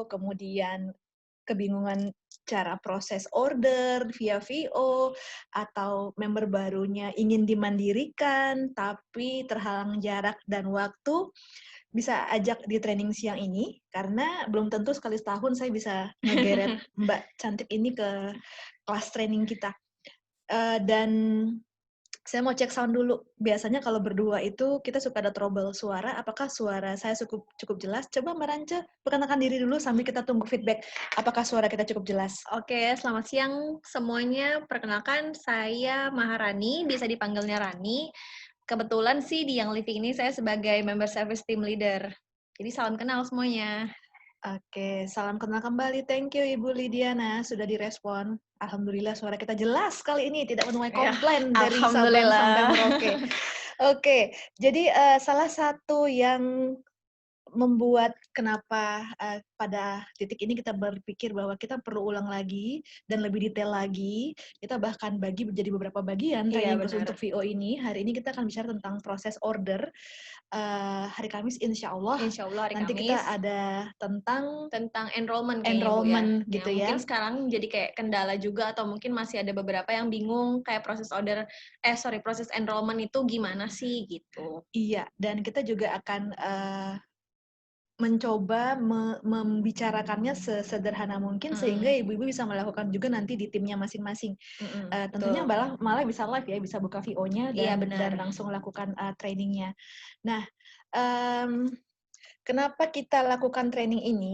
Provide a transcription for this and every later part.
kemudian kebingungan cara proses order via VO, atau member barunya ingin dimandirikan tapi terhalang jarak dan waktu, bisa ajak di training siang ini, karena belum tentu sekali setahun saya bisa ngegeret Mbak cantik ini ke kelas training kita. Dan saya mau cek sound dulu. Biasanya kalau berdua itu kita suka ada trouble suara. Apakah suara saya cukup jelas? Coba Mbak Rance, perkenalkan diri dulu sambil kita tunggu feedback. Apakah suara kita cukup jelas? Oke, selamat siang semuanya. Perkenalkan, saya Maharani, bisa dipanggilnya Rani. Kebetulan sih di Young Living ini saya sebagai member service team leader. Jadi salam kenal semuanya. Oke, salam kenal kembali. Thank you Ibu Lidiana sudah direspon. Alhamdulillah suara kita jelas kali ini, tidak menuai Ya, komplain dari Sabang sampai alhamdulillah. Merauke. Oke, jadi salah satu yang membuat kenapa pada titik ini kita berpikir bahwa kita perlu ulang lagi dan lebih detail lagi. Kita bahkan bagi menjadi beberapa bagian Iya, training khusus benar. untuk VO ini. Hari ini kita akan bicara tentang proses order. Hari Kamis insya Allah Insya Allah hari nanti kita Kamis ada tentang tentang enrollment kayaknya Bu ya. enrollment Yang gitu ya. mungkin sekarang jadi kayak kendala juga atau mungkin masih ada beberapa yang bingung kayak proses enrollment itu gimana sih gitu. Iya, dan kita juga akan mencoba membicarakannya sesederhana mungkin sehingga ibu-ibu bisa melakukan juga nanti di timnya masing-masing. Tentunya Betul. malah bisa live ya, bisa buka VO-nya Iya, dan benar. langsung lakukan trainingnya. Nah, kenapa kita lakukan training ini?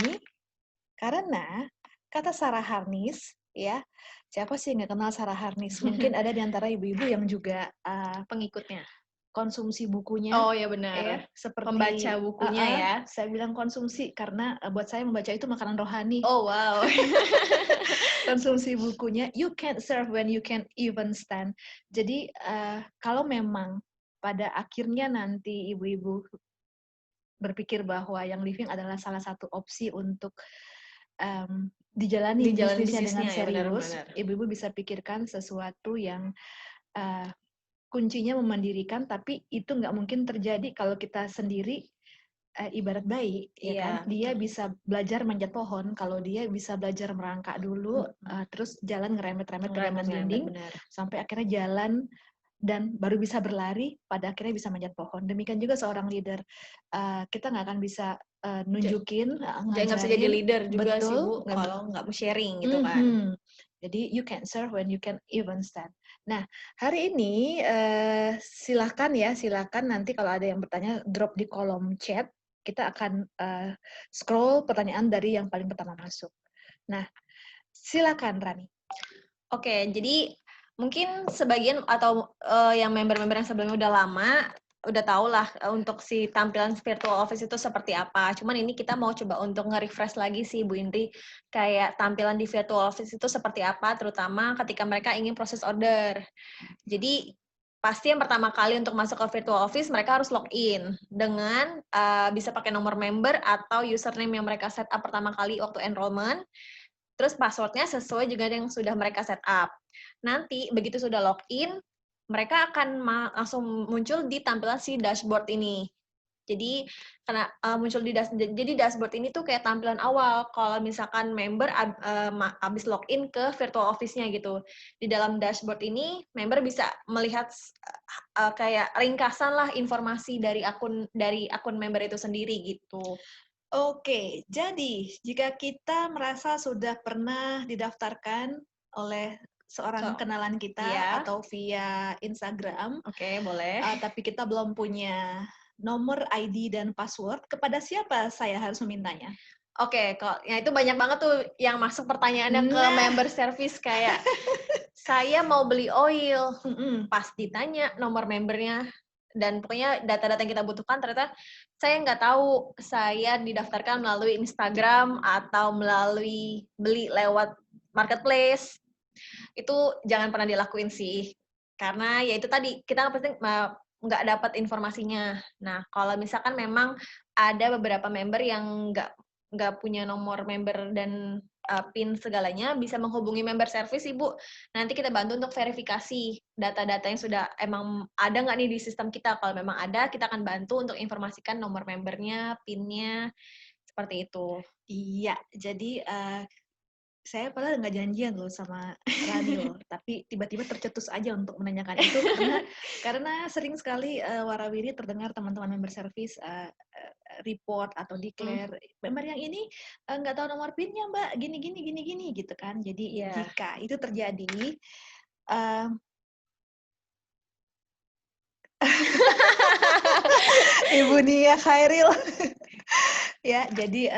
Karena kata Sarah Harnis, ya, siapa sih nggak kenal Sarah Harnis? Mungkin ada di antara ibu-ibu yang juga Pengikutnya. konsumsi bukunya, Oh ya benar. ya, seperti Pembaca bukunya ya. saya bilang konsumsi karena buat saya membaca itu makanan rohani. Oh wow. Konsumsi bukunya, you can't serve when you can't even stand. Jadi kalau memang pada akhirnya nanti ibu-ibu berpikir bahwa yang living adalah salah satu opsi untuk dijalani Di jalan bisnisnya dengan bisnisnya ya serius, benar-benar. ibu-ibu bisa pikirkan sesuatu yang kuncinya memandirikan, tapi itu nggak mungkin terjadi kalau kita sendiri ibarat bayi, ya kan? Iya, Dia betul. bisa belajar manjat pohon, kalau dia bisa belajar merangkak dulu, terus jalan ngeremet-remet ke zaman Ngerembet-ngerembet dinding, benar. sampai akhirnya jalan dan baru bisa berlari, pada akhirnya bisa manjat pohon. Demikian juga seorang leader. Kita nggak akan bisa nunjukin, Jadi nggak bisa jadi ngajarin, leader juga sih betul, Bu kalau nggak mau sharing gitu kan. Mhm. Jadi you can serve when you can even stand. Nah, hari ini silakan ya, silakan nanti kalau ada yang bertanya drop di kolom chat. Kita akan scroll pertanyaan dari yang paling pertama masuk. Nah, silakan Rani. Oke, jadi mungkin sebagian atau yang member-member yang sebelumnya udah lama udah tau lah untuk si tampilan virtual office itu seperti apa. Cuman ini kita mau coba untuk nge-refresh lagi sih Bu Indri, kayak tampilan di virtual office itu seperti apa, terutama ketika mereka ingin proses order. Jadi pasti yang pertama kali untuk masuk ke virtual office mereka harus login dengan bisa pakai nomor member atau username yang mereka set up pertama kali waktu enrollment. Terus password-nya sesuai juga yang sudah mereka set up. Nanti begitu sudah login, mereka akan langsung muncul di tampilan si dashboard ini. Jadi karena muncul jadi dashboard ini tuh kayak tampilan awal kalau misalkan member habis login ke virtual office-nya gitu. Di dalam dashboard ini member bisa melihat kayak ringkasan lah informasi dari akun member itu sendiri gitu. Oke, jadi jika kita merasa sudah pernah didaftarkan oleh seorang kenalan kita Iya. atau via Instagram, Oke, boleh. tapi kita belum punya nomor ID dan password, kepada siapa saya harus memintanya? Oke, kalau ya itu banyak banget tuh yang masuk pertanyaannya ke Nah, member service kayak saya mau beli oil, mhm. pas ditanya nomor membernya dan pokoknya data-data yang kita butuhkan ternyata saya nggak tahu saya didaftarkan melalui Instagram atau melalui beli lewat marketplace. Itu jangan pernah dilakuin sih. Karena ya itu tadi kita pasti nggak dapat informasinya. Nah, kalau misalkan memang ada beberapa member yang nggak punya nomor member dan PIN segalanya, bisa menghubungi member service Ibu. Nanti kita bantu untuk verifikasi data-data yang sudah emang ada nggak nih di sistem kita. Kalau memang ada, kita akan bantu untuk informasikan nomor membernya, PIN-nya, Seperti itu. Iya, jadi saya padahal nggak janjian loh sama Rani loh, tapi tiba-tiba tercetus aja untuk menanyakan itu karena sering sekali warawiri terdengar teman-teman member service report atau declare member yang ini nggak tahu nomor PIN-nya Mbak, gini gitu kan. Jadi jika itu terjadi, Ibu Nia Khairil, ya jadi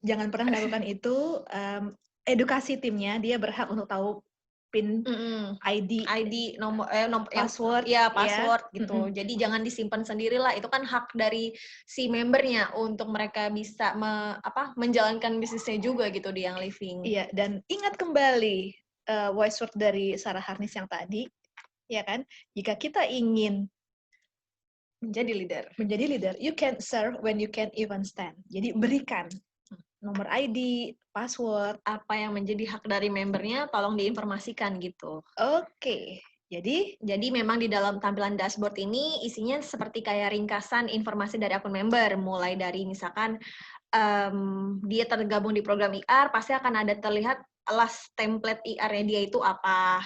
jangan pernah melakukan itu. Edukasi timnya, dia berhak untuk tahu PIN, ID, nomor password, password gitu. Jadi jangan disimpan sendiri lah. Itu kan hak dari si membernya untuk mereka bisa menjalankan bisnisnya juga gitu di Young Living. Iya, dan ingat kembali voice word dari Sarah Harnis yang tadi, ya kan? Jika kita ingin menjadi leader, you can serve when you can't even stand. Jadi berikan nomor ID, password, apa yang menjadi hak dari membernya, tolong diinformasikan gitu. Oke. Jadi memang di dalam tampilan dashboard ini isinya seperti kayak ringkasan informasi dari akun member, mulai dari misalkan dia tergabung di program IR, pasti akan ada terlihat last template IR-nya dia itu apa.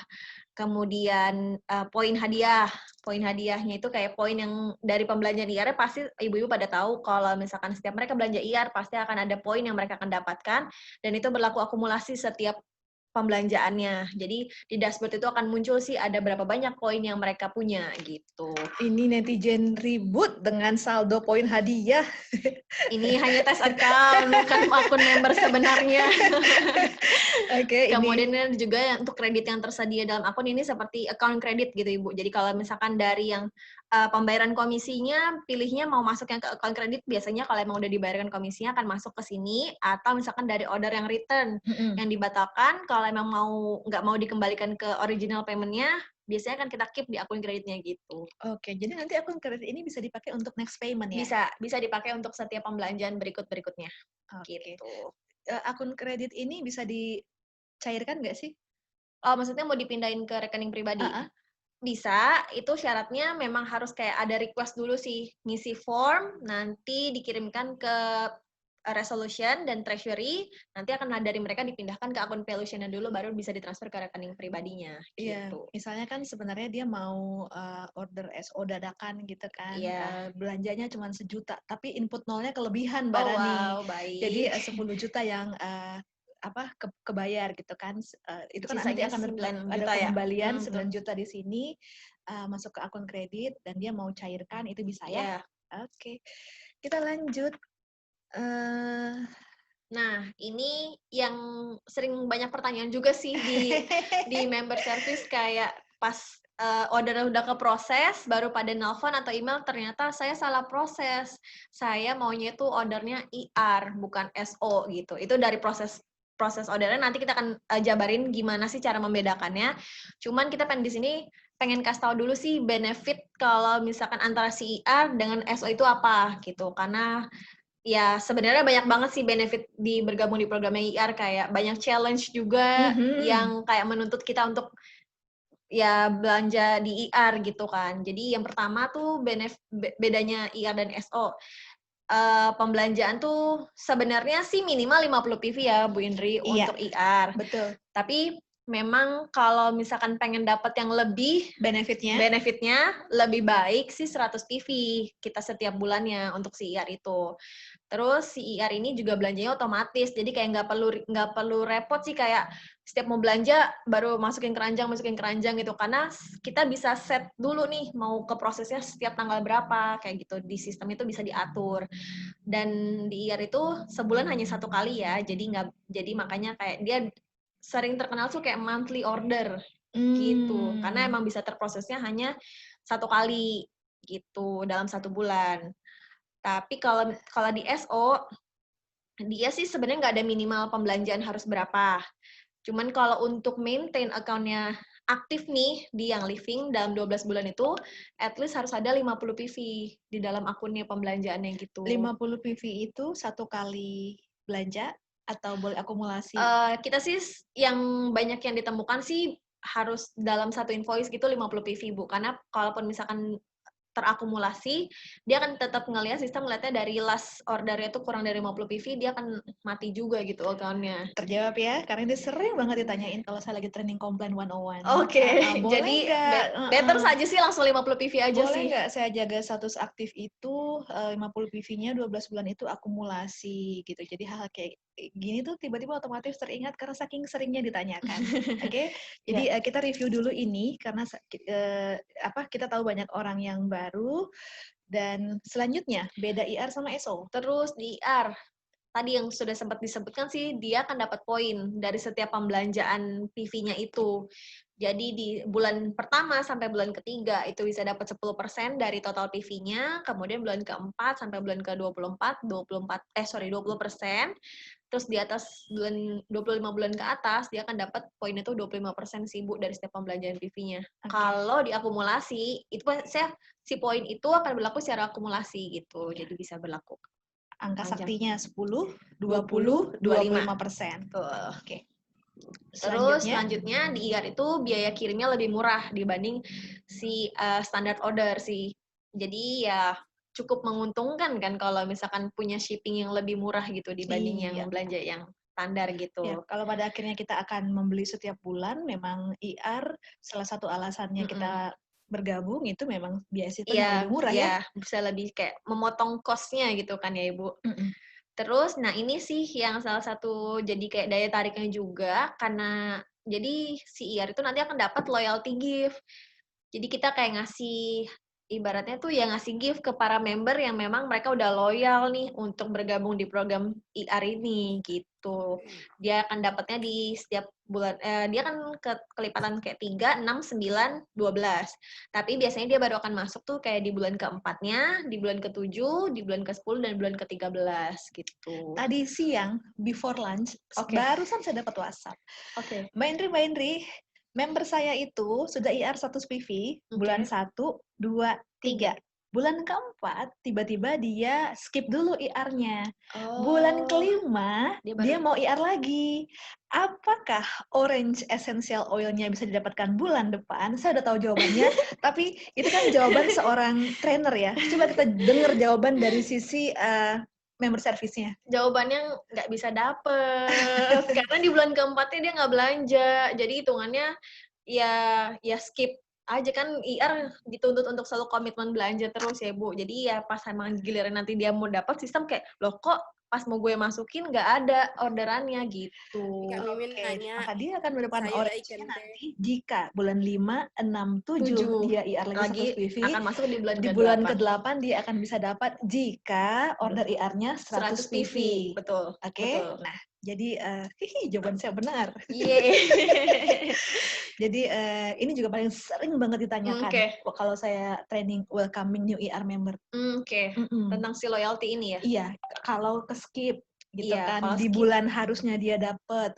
Kemudian poin hadiahnya itu kayak poin yang dari pembelanjaan IR pasti ibu-ibu pada tahu kalau misalkan setiap mereka belanja IR pasti akan ada poin yang mereka akan dapatkan dan itu berlaku akumulasi setiap pembelanjaannya. Jadi di dashboard itu akan muncul sih ada berapa banyak poin yang mereka punya gitu. Ini netizen ribut dengan saldo poin hadiah. Ini hanya tes account, bukan akun member sebenarnya. Oke, kemudian ini juga untuk kredit yang tersedia dalam akun ini seperti account kredit gitu Ibu. Jadi kalau misalkan dari yang pembayaran komisinya, pilihnya mau masuk yang ke account kredit, biasanya kalau emang udah dibayarkan komisinya akan masuk ke sini, atau misalkan dari order yang return, yang dibatalkan, kalau emang nggak mau dikembalikan ke original payment-nya, biasanya akan kita keep di akun kreditnya gitu. Oke, jadi nanti akun kredit ini bisa dipakai untuk next payment ya? Bisa dipakai untuk setiap pembelanjaan berikutnya. Oke. Gitu. Akun kredit ini bisa dicairkan nggak sih? Oh, maksudnya mau dipindahin ke rekening pribadi? Bisa, itu syaratnya memang harus kayak ada request dulu sih, ngisi form, nanti dikirimkan ke resolution dan treasury, nanti akan dari mereka dipindahkan ke akun Pelusion-nya dulu, baru bisa ditransfer ke rekening pribadinya. Iya, Gitu. misalnya kan sebenarnya dia mau order SO dadakan gitu kan, belanjanya cuma 1 juta, tapi input nolnya kelebihan Mbak Rani. Wow, baik. Jadi 10 juta yang kebayar gitu kan, itu kan nanti akan ada pengembalian 9 juta di sini, masuk ke akun kredit dan dia mau cairkan, itu bisa ya? Oke, kita lanjut. Nah, ini yang sering banyak pertanyaan juga sih di member service, kayak pas order udah ke proses, baru pada nelpon atau email, ternyata saya salah proses. Saya maunya itu ordernya IR, bukan SO gitu. Itu dari proses ordernya, nanti kita akan jabarin gimana sih cara membedakannya. Cuman kita pengen di sini pengen kasih tahu dulu sih benefit kalau misalkan antara si IR dengan SO itu apa gitu. Karena ya sebenarnya banyak banget sih benefit di bergabung di program IR, kayak banyak challenge juga yang kayak menuntut kita untuk ya belanja di IR gitu kan. Jadi yang pertama tuh bedanya IR dan SO. Pembelanjaan tuh sebenarnya sih minimal 50 PV ya Bu Indri untuk IR. Betul. Tapi memang kalau misalkan pengen dapat yang lebih benefitnya lebih baik sih 100 PV kita setiap bulannya untuk si IR itu. Terus si IR ini juga belanjanya otomatis, jadi kayak nggak perlu repot sih kayak setiap mau belanja baru masukin keranjang gitu, karena kita bisa set dulu nih mau ke prosesnya setiap tanggal berapa kayak gitu, di sistem itu bisa diatur. Dan di IR itu sebulan hanya 1 kali ya, jadi makanya kayak dia sering terkenal tuh kayak monthly order gitu, karena emang bisa terprosesnya hanya 1 kali gitu dalam 1 bulan. Tapi kalau di SO, dia sih sebenarnya nggak ada minimal pembelanjaan harus berapa. Cuman kalau untuk maintain account-nya aktif nih di Young Living dalam 12 bulan itu, at least harus ada 50 PV di dalam akunnya pembelanjaannya gitu. 50 PV itu 1 kali belanja atau boleh akumulasi? Kita sih yang banyak yang ditemukan sih harus dalam 1 invoice gitu 50 PV Bu. Karena kalaupun misalkan terakumulasi, dia akan tetap ngelihat sistem ngelihatnya dari last ordernya itu kurang dari 50 PV, dia akan mati juga gitu account-nya. Terjawab ya, karena ini sering banget ditanyain kalau saya lagi training complaint 101. Oke, Boleh jadi nggak? better saja sih langsung 50 PV aja Boleh sih. nggak saya jaga status aktif itu 50 PV-nya 12 bulan itu akumulasi gitu. Jadi hal kayak gini tuh tiba-tiba otomatis teringat karena saking seringnya ditanyakan. Oke. Jadi kita review dulu ini karena kita tahu banyak orang yang baru dan selanjutnya beda IR sama SO. Terus di IR, tadi yang sudah sempat disebutkan sih, dia akan dapat poin dari setiap pembelanjaan PV-nya itu. Jadi di bulan pertama sampai bulan ketiga itu bisa dapat 10% dari total PV-nya, kemudian bulan keempat sampai bulan ke-24, 20%. Terus di atas 25 bulan ke atas, dia akan dapat poin itu 25% sih, Bu, dari setiap pembelanjaan PV-nya. Okay. Kalau diakumulasi, itu si poin itu akan berlaku secara akumulasi gitu, jadi bisa berlaku. Angka Panjang. saktinya 10, 20, 25%. Oke. Terus selanjutnya di IR itu biaya kirimnya lebih murah dibanding si standard order sih. Jadi ya cukup menguntungkan kan kalau misalkan punya shipping yang lebih murah gitu dibanding yang belanja yang standar gitu. Ya, kalau pada akhirnya kita akan membeli setiap bulan, memang IR salah satu alasannya kita bergabung itu memang biaya shipping lebih murah ya. Bisa lebih kayak memotong cost-nya gitu kan ya Ibu. Terus, nah ini sih yang salah satu jadi kayak daya tariknya juga, karena jadi si IR itu nanti akan dapat loyalty gift. Jadi kita kayak ngasih, ibaratnya tuh ya ngasih gift ke para member yang memang mereka udah loyal nih untuk bergabung di program IR ini gitu. Dia akan dapatnya di setiap bulan, dia kan kelipatan kayak 3, 6, 9, 12. Tapi biasanya dia baru akan masuk tuh kayak di bulan ke-4-nya, di bulan ke-7, di bulan ke-10, dan bulan ke-13 gitu. Tadi siang, before lunch, barusan saya dapat WhatsApp. Mbak Indri, member saya itu sudah IR 100 PV, bulan 1, 2, 3. Bulan keempat, tiba-tiba dia skip dulu IR-nya. Bulan kelima, dia mau IR lagi. Apakah Orange Essential Oil-nya bisa didapatkan bulan depan? Saya udah tahu jawabannya, tapi itu kan jawaban seorang trainer ya. Coba kita dengar jawaban dari sisi member service-nya. Jawabannya nggak bisa dapet, karena di bulan keempatnya dia nggak belanja, jadi hitungannya ya skip aja kan. IR dituntut untuk selalu komitmen belanja terus ya Bu, jadi ya pas emang giliran nanti dia mau dapat sistem kayak, loh kok pas mau gue masukin nggak ada orderannya gitu. Kak Mimin nanya, maka dia akan mendapatkan orange-nya nanti jika bulan 5, 6, 7 dia IR lagi 100 PV, akan masuk di bulan ke-8 dia akan bisa dapat jika order IR-nya 100 PV. Betul. Oke. Nah, jadi jawaban saya benar. Jadi ini juga paling sering banget ditanyakan kalau saya training welcoming new IR member. Tentang si loyalty ini ya? Iya, kalau ke skip gitu kan, di bulan harusnya dia dapat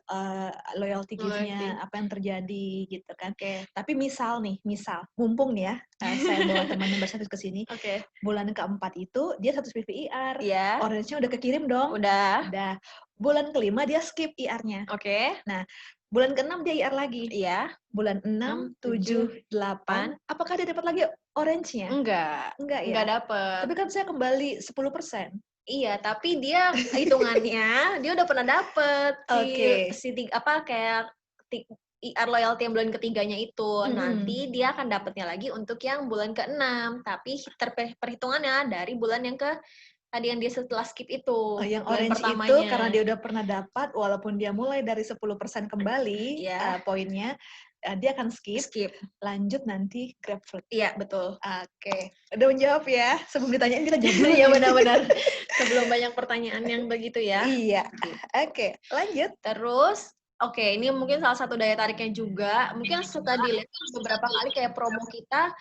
loyalty gift-nya, apa yang terjadi gitu kan. Tapi misal, mumpung nih ya, saya bawa teman member service ke sini, bulan keempat itu dia 100 PV IR, orange-nya udah kekirim dong? Udah. Bulan kelima dia skip IR-nya. Nah, bulan ke-6 dia IR lagi. Bulan 6, 7, 8, apakah dia dapat lagi orange-nya? Enggak ya? Enggak dapat. Tapi kan saya kembali 10%. Iya, tapi dia hitungannya dia udah pernah dapet kayak IR loyalty yang bulan ketiganya itu. Nanti dia akan dapatnya lagi untuk yang bulan ke-6, tapi perhitungannya dari bulan yang tadi yang dia setelah skip itu. Yang orange itu karena dia udah pernah dapat, walaupun dia mulai dari 10% kembali poinnya, dia akan skip, lanjut nanti grapefruit. Iya, betul. Oke. Udah menjawab ya? Sebelum ditanyain kita jawab dulu. Iya, benar-benar. Sebelum banyak pertanyaan yang begitu ya. Iya. Oke, lanjut. Terus, ini mungkin salah satu daya tariknya juga. Mungkin suka dilihat beberapa kali kayak promo kita,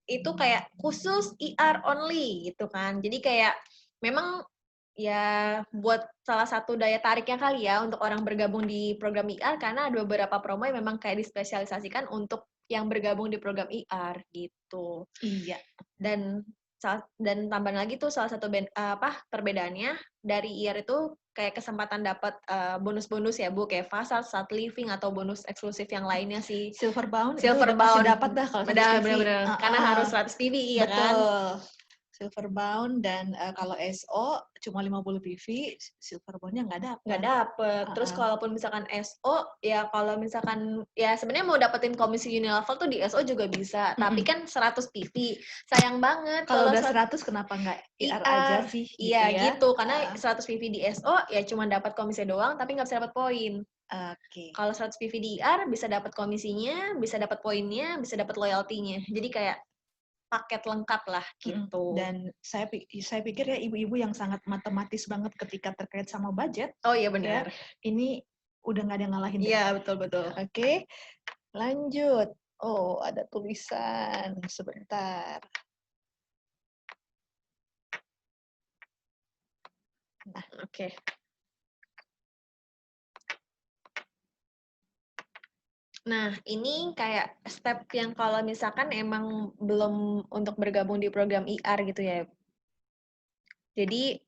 itu kayak khusus IR only gitu kan. Jadi kayak memang ya buat salah satu daya tariknya kali ya untuk orang bergabung di program IR, karena ada beberapa promo yang memang kayak dispesialisasikan untuk yang bergabung di program IR gitu. Iya. Dan dan tambahan lagi tuh salah satu perbedaannya dari IR itu kayak kesempatan dapat bonus-bonus ya Bu, kayak Fast Start Living atau bonus eksklusif yang lainnya sih. Silverbound itu Silver udah pasti Bound. dapat dah kalau 100 PV. Bener-bener. Karena harus 100 PV ya kan. Betul. Silverbound dan kalau SO cuma 50 PV, Silverboundnya nggak dapat. Nggak dapet. Terus kalaupun misalkan SO, ya kalau misalkan, ya sebenarnya mau dapetin komisi unilevel tuh di SO juga bisa. Tapi kan 100 PV. Sayang banget. Kalau udah 100 kenapa nggak IR aja sih? Iya gitu ya? gitu. Karena 100 PV di SO ya cuma dapat komisi doang, tapi nggak bisa dapat poin. Oke. Kalau 100 PV di IR bisa dapat komisinya, bisa dapat poinnya, bisa dapat loyalty-nya. Jadi kayak paket lengkap lah gitu. Dan saya pikir ya ibu-ibu yang sangat matematis banget ketika terkait sama budget. Oh iya benar. Ya, ini udah nggak ada yang ngalahin. Iya betul-betul. Oke, lanjut. Oh ada tulisan sebentar. Nah, oke. Nah, ini kayak step yang kalau misalkan emang belum untuk bergabung di program IR gitu ya. Jadi,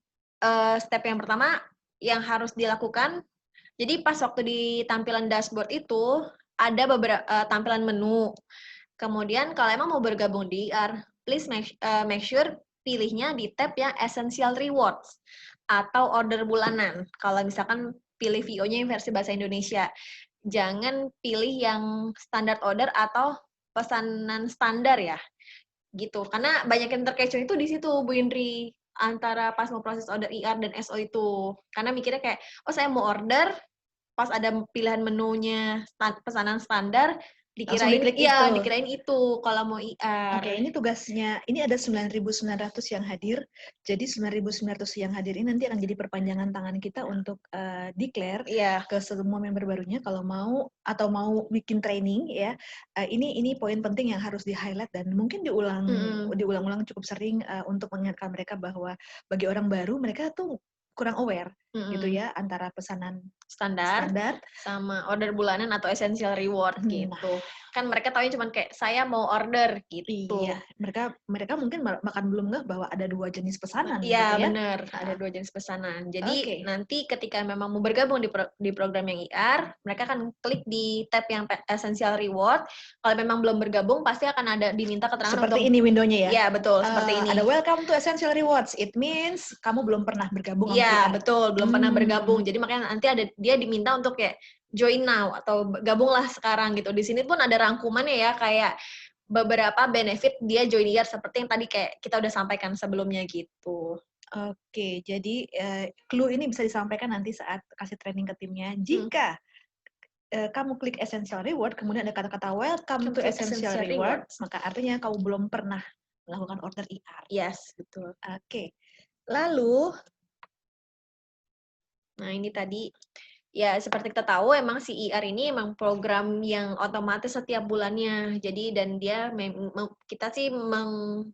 step yang pertama yang harus dilakukan, jadi pas waktu di tampilan dashboard itu, ada beberapa tampilan menu. Kemudian kalau emang mau bergabung di IR, please make sure pilihnya di tab yang Essential Rewards atau order bulanan. Kalau misalkan pilih VO-nya yang versi bahasa Indonesia. Jangan pilih yang standard order atau pesanan standar ya, gitu. Karena banyak yang terkecoh itu di situ, Bu Indri, antara pas mau proses order IR dan SO itu. Karena mikirnya kayak, oh saya mau order, pas ada pilihan menunya pesanan standar, dikirain itu kalau mau IR. Oke, ini tugasnya, ini ada 9.900 yang hadir. Jadi 9.900 yang hadir ini nanti akan jadi perpanjangan tangan kita untuk declare ke semua member barunya kalau mau atau mau bikin training ya. Ini poin penting yang harus di-highlight dan mungkin diulang-ulang cukup sering untuk mengingatkan mereka bahwa bagi orang baru mereka tuh kurang aware gitu ya antara pesanan standar sama order bulanan atau essential reward gitu. Kan mereka taunya cuma kayak saya mau order gitu. Iya, mereka mungkin bahkan belum ngeh bahwa ada 2 jenis pesanan. Iya, gitu ya. benar. Ada 2 jenis pesanan. Jadi nanti ketika memang mau bergabung di program yang IR, mereka akan klik di tab yang essential reward. Kalau memang belum bergabung, pasti akan ada diminta keterangan seperti ini window-nya ya? Iya, betul. Seperti ini. Ada welcome to essential rewards. It means kamu belum pernah bergabung sama IR. Iya, betul. Belum pernah bergabung. Jadi makanya nanti dia diminta untuk kayak join now atau gabunglah sekarang gitu. Di sini pun ada rangkumannya ya, kayak beberapa benefit dia join IR seperti yang tadi kayak kita udah sampaikan sebelumnya gitu. Oke, jadi clue ini bisa disampaikan nanti saat kasih training ke timnya. Jika kamu klik essential reward, kemudian ada kata-kata welcome to essential reward, maka artinya kamu belum pernah melakukan order IR. Yes, betul. Oke. Lalu, nah ini tadi, ya seperti kita tahu emang si IR ini emang program yang otomatis setiap bulannya. Jadi dan dia kita sih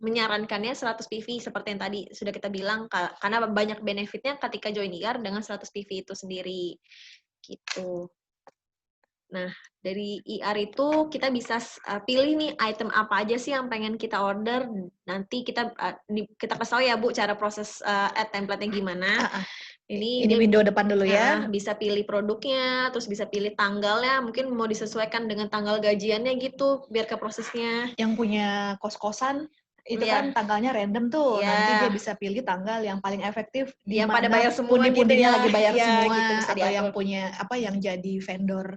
menyarankannya 100 PV seperti yang tadi sudah kita bilang karena banyak benefitnya ketika join IR dengan 100 PV itu sendiri. Gitu. Nah, dari IR itu kita bisa pilih nih item apa aja sih yang pengen kita order. Nanti kita kasih tahu ya Bu cara proses add template-nya gimana. Ini window depan dulu ya. Bisa pilih produknya, terus bisa pilih tanggalnya, mungkin mau disesuaikan dengan tanggal gajiannya gitu, biar ke prosesnya. Yang punya kos-kosan, itu kan tanggalnya random tuh. Nanti dia bisa pilih tanggal yang paling efektif di mana pada bayar semua pundi-pundinya lagi bayar semua, gitu, atau yang punya yang jadi vendor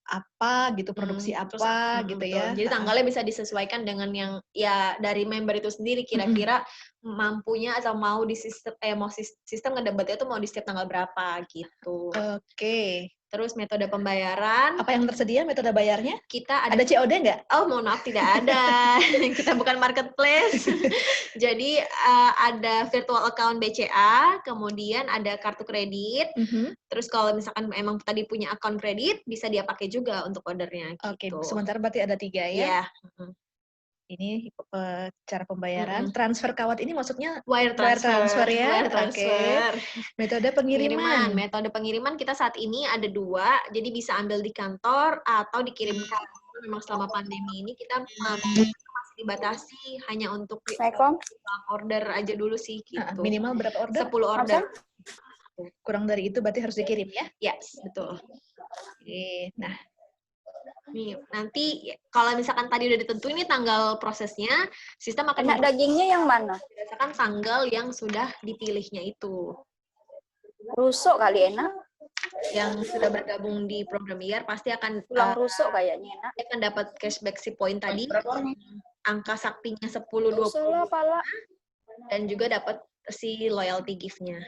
apa gitu, produksi apa gitu ya. Jadi tanggalnya bisa disesuaikan dengan yang ya dari member itu sendiri kira-kira mampunya atau mau di sistem ngedebatnya tuh mau di setiap tanggal berapa gitu. Oke. Terus metode pembayaran. Apa yang tersedia metode bayarnya? Kita ada COD nggak? Oh, mohon maaf tidak ada. Kita bukan marketplace. Jadi ada virtual account BCA, kemudian ada kartu kredit. Terus kalau misalkan emang tadi punya akun kredit, bisa dia pakai juga untuk ordernya. Oke, sementara berarti ada 3 ya? Iya. Ini cara pembayaran. Transfer kawat ini maksudnya wire transfer ya? Wire transfer. Metode pengiriman. Metode pengiriman kita saat ini ada 2, jadi bisa ambil di kantor atau dikirimkan. Memang selama pandemi ini kita masih dibatasi hanya untuk Assalamualaikum. order aja dulu sih gitu. Minimal berapa order? 10 order. Kurang dari itu berarti harus dikirim ya? Yes, betul. Oke, nah Nih, nanti kalau misalkan tadi udah ditentuin nih tanggal prosesnya, sistem akan Enak dagingnya yang mana? berdasarkan tanggal yang sudah dipilihnya itu. Rusuk kali enak. Yang sudah bergabung di program IAR pasti akan Tulang rusuk kayaknya enak. akan dapat cashback si poin tadi, angka saktinya 10, 20, Rusuk lah, pala. dan juga dapat si loyalty gift-nya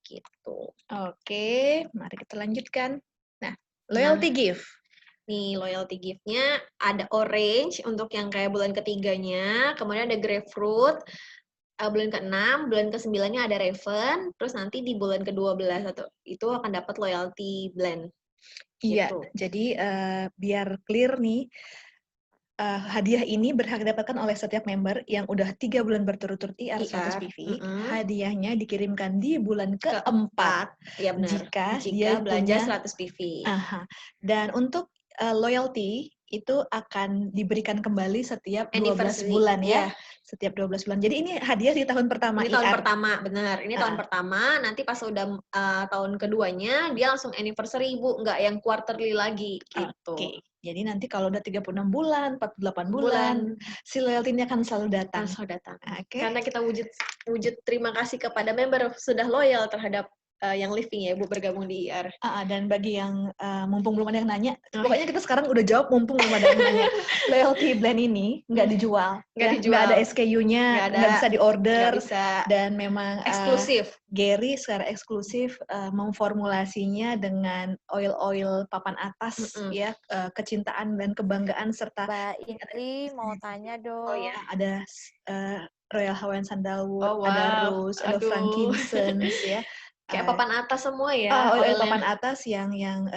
gitu. oke, mari kita lanjutkan. Nah, loyalty gift. Nih, loyalty gift-nya ada orange untuk yang kayak bulan ketiganya, kemudian ada grapefruit, bulan ke-6, bulan ke-9-nya ada raven, terus nanti di bulan ke-12 atau itu akan dapat loyalty blend. Iya, Gitu. jadi biar clear nih, hadiah ini berhak didapatkan oleh setiap member yang udah 3 bulan berturut-turut IR 100 PV. Hadiahnya dikirimkan di bulan keempat Ya benar. jika Jika dia belanja punya 100 PV. Aha. Dan untuk loyalty itu akan diberikan kembali setiap 12 Anniversary, bulan ya. iya. Setiap 12 bulan. Jadi ini hadiah di tahun pertama Ini tahun IR. pertama, benar. Ini tahun pertama, nanti pas udah tahun keduanya, dia langsung anniversary, Bu. Nggak yang quarterly lagi, gitu. Oke. Jadi nanti kalau udah 36 bulan, 48 bulan, si loyalty ini akan selalu datang. Langsung datang. Oke. Karena kita wujud terima kasih kepada member sudah loyal terhadap yang living ya, Bu, bergabung di IR. Dan bagi yang mumpung belum ada yang nanya, pokoknya kita sekarang udah jawab mumpung belum ada yang nanya. Loyalty blend ini nggak dijual. Nggak ada SKU-nya, nggak bisa diorder. Nggak bisa. Dan memang eksklusif. Gary secara eksklusif memformulasinya dengan oil-oil papan atas, ya, kecintaan dan kebanggaan serta Mbak Indri mau tanya dong. Oh ya, ada Royal Hawaiian Sandalwood, ada Rose, ada frankincense, ya. Kayak papan atas semua ya. Oil papan atas yang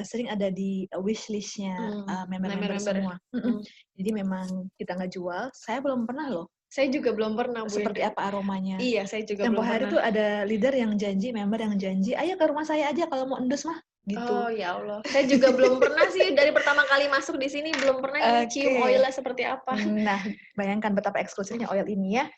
sering ada di wishlist-nya member-member semua. Jadi memang kita nggak jual. Saya belum pernah loh. Saya juga belum pernah, Bu. Seperti apa aromanya. Iya, saya juga Tempo belum hari pernah. tuh ada leader yang janji, member yang janji, ayo ke rumah saya aja kalau mau endus mah. Gitu. Oh ya Allah. Saya juga belum pernah sih, dari pertama kali masuk di sini belum pernah cium oilnya seperti apa. Nah, bayangkan betapa eksklusifnya oil ini ya.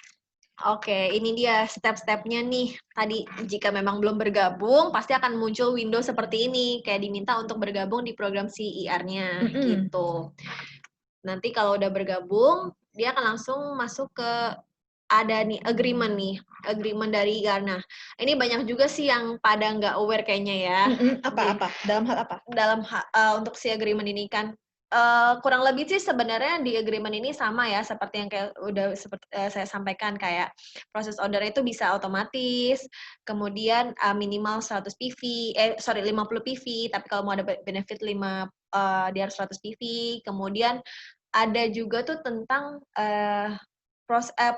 Oke, ini dia step-stepnya nih. Tadi jika memang belum bergabung, pasti akan muncul window seperti ini. Kayak diminta untuk bergabung di program CIR-nya gitu. Nanti kalau udah bergabung, dia akan langsung masuk ke ada nih agreement dari IR. Nah, ini banyak juga sih yang pada nggak aware kayaknya ya. Apa-apa? Dalam hal apa? Dalam untuk si agreement ini kan. Kurang lebih sih sebenarnya di agreement ini sama ya seperti yang kayak udah saya sampaikan, kayak proses order itu bisa otomatis, kemudian minimal 100 PV, 50 PV, tapi kalau mau ada benefit 5 dia harus 100 PV. Kemudian ada juga tuh tentang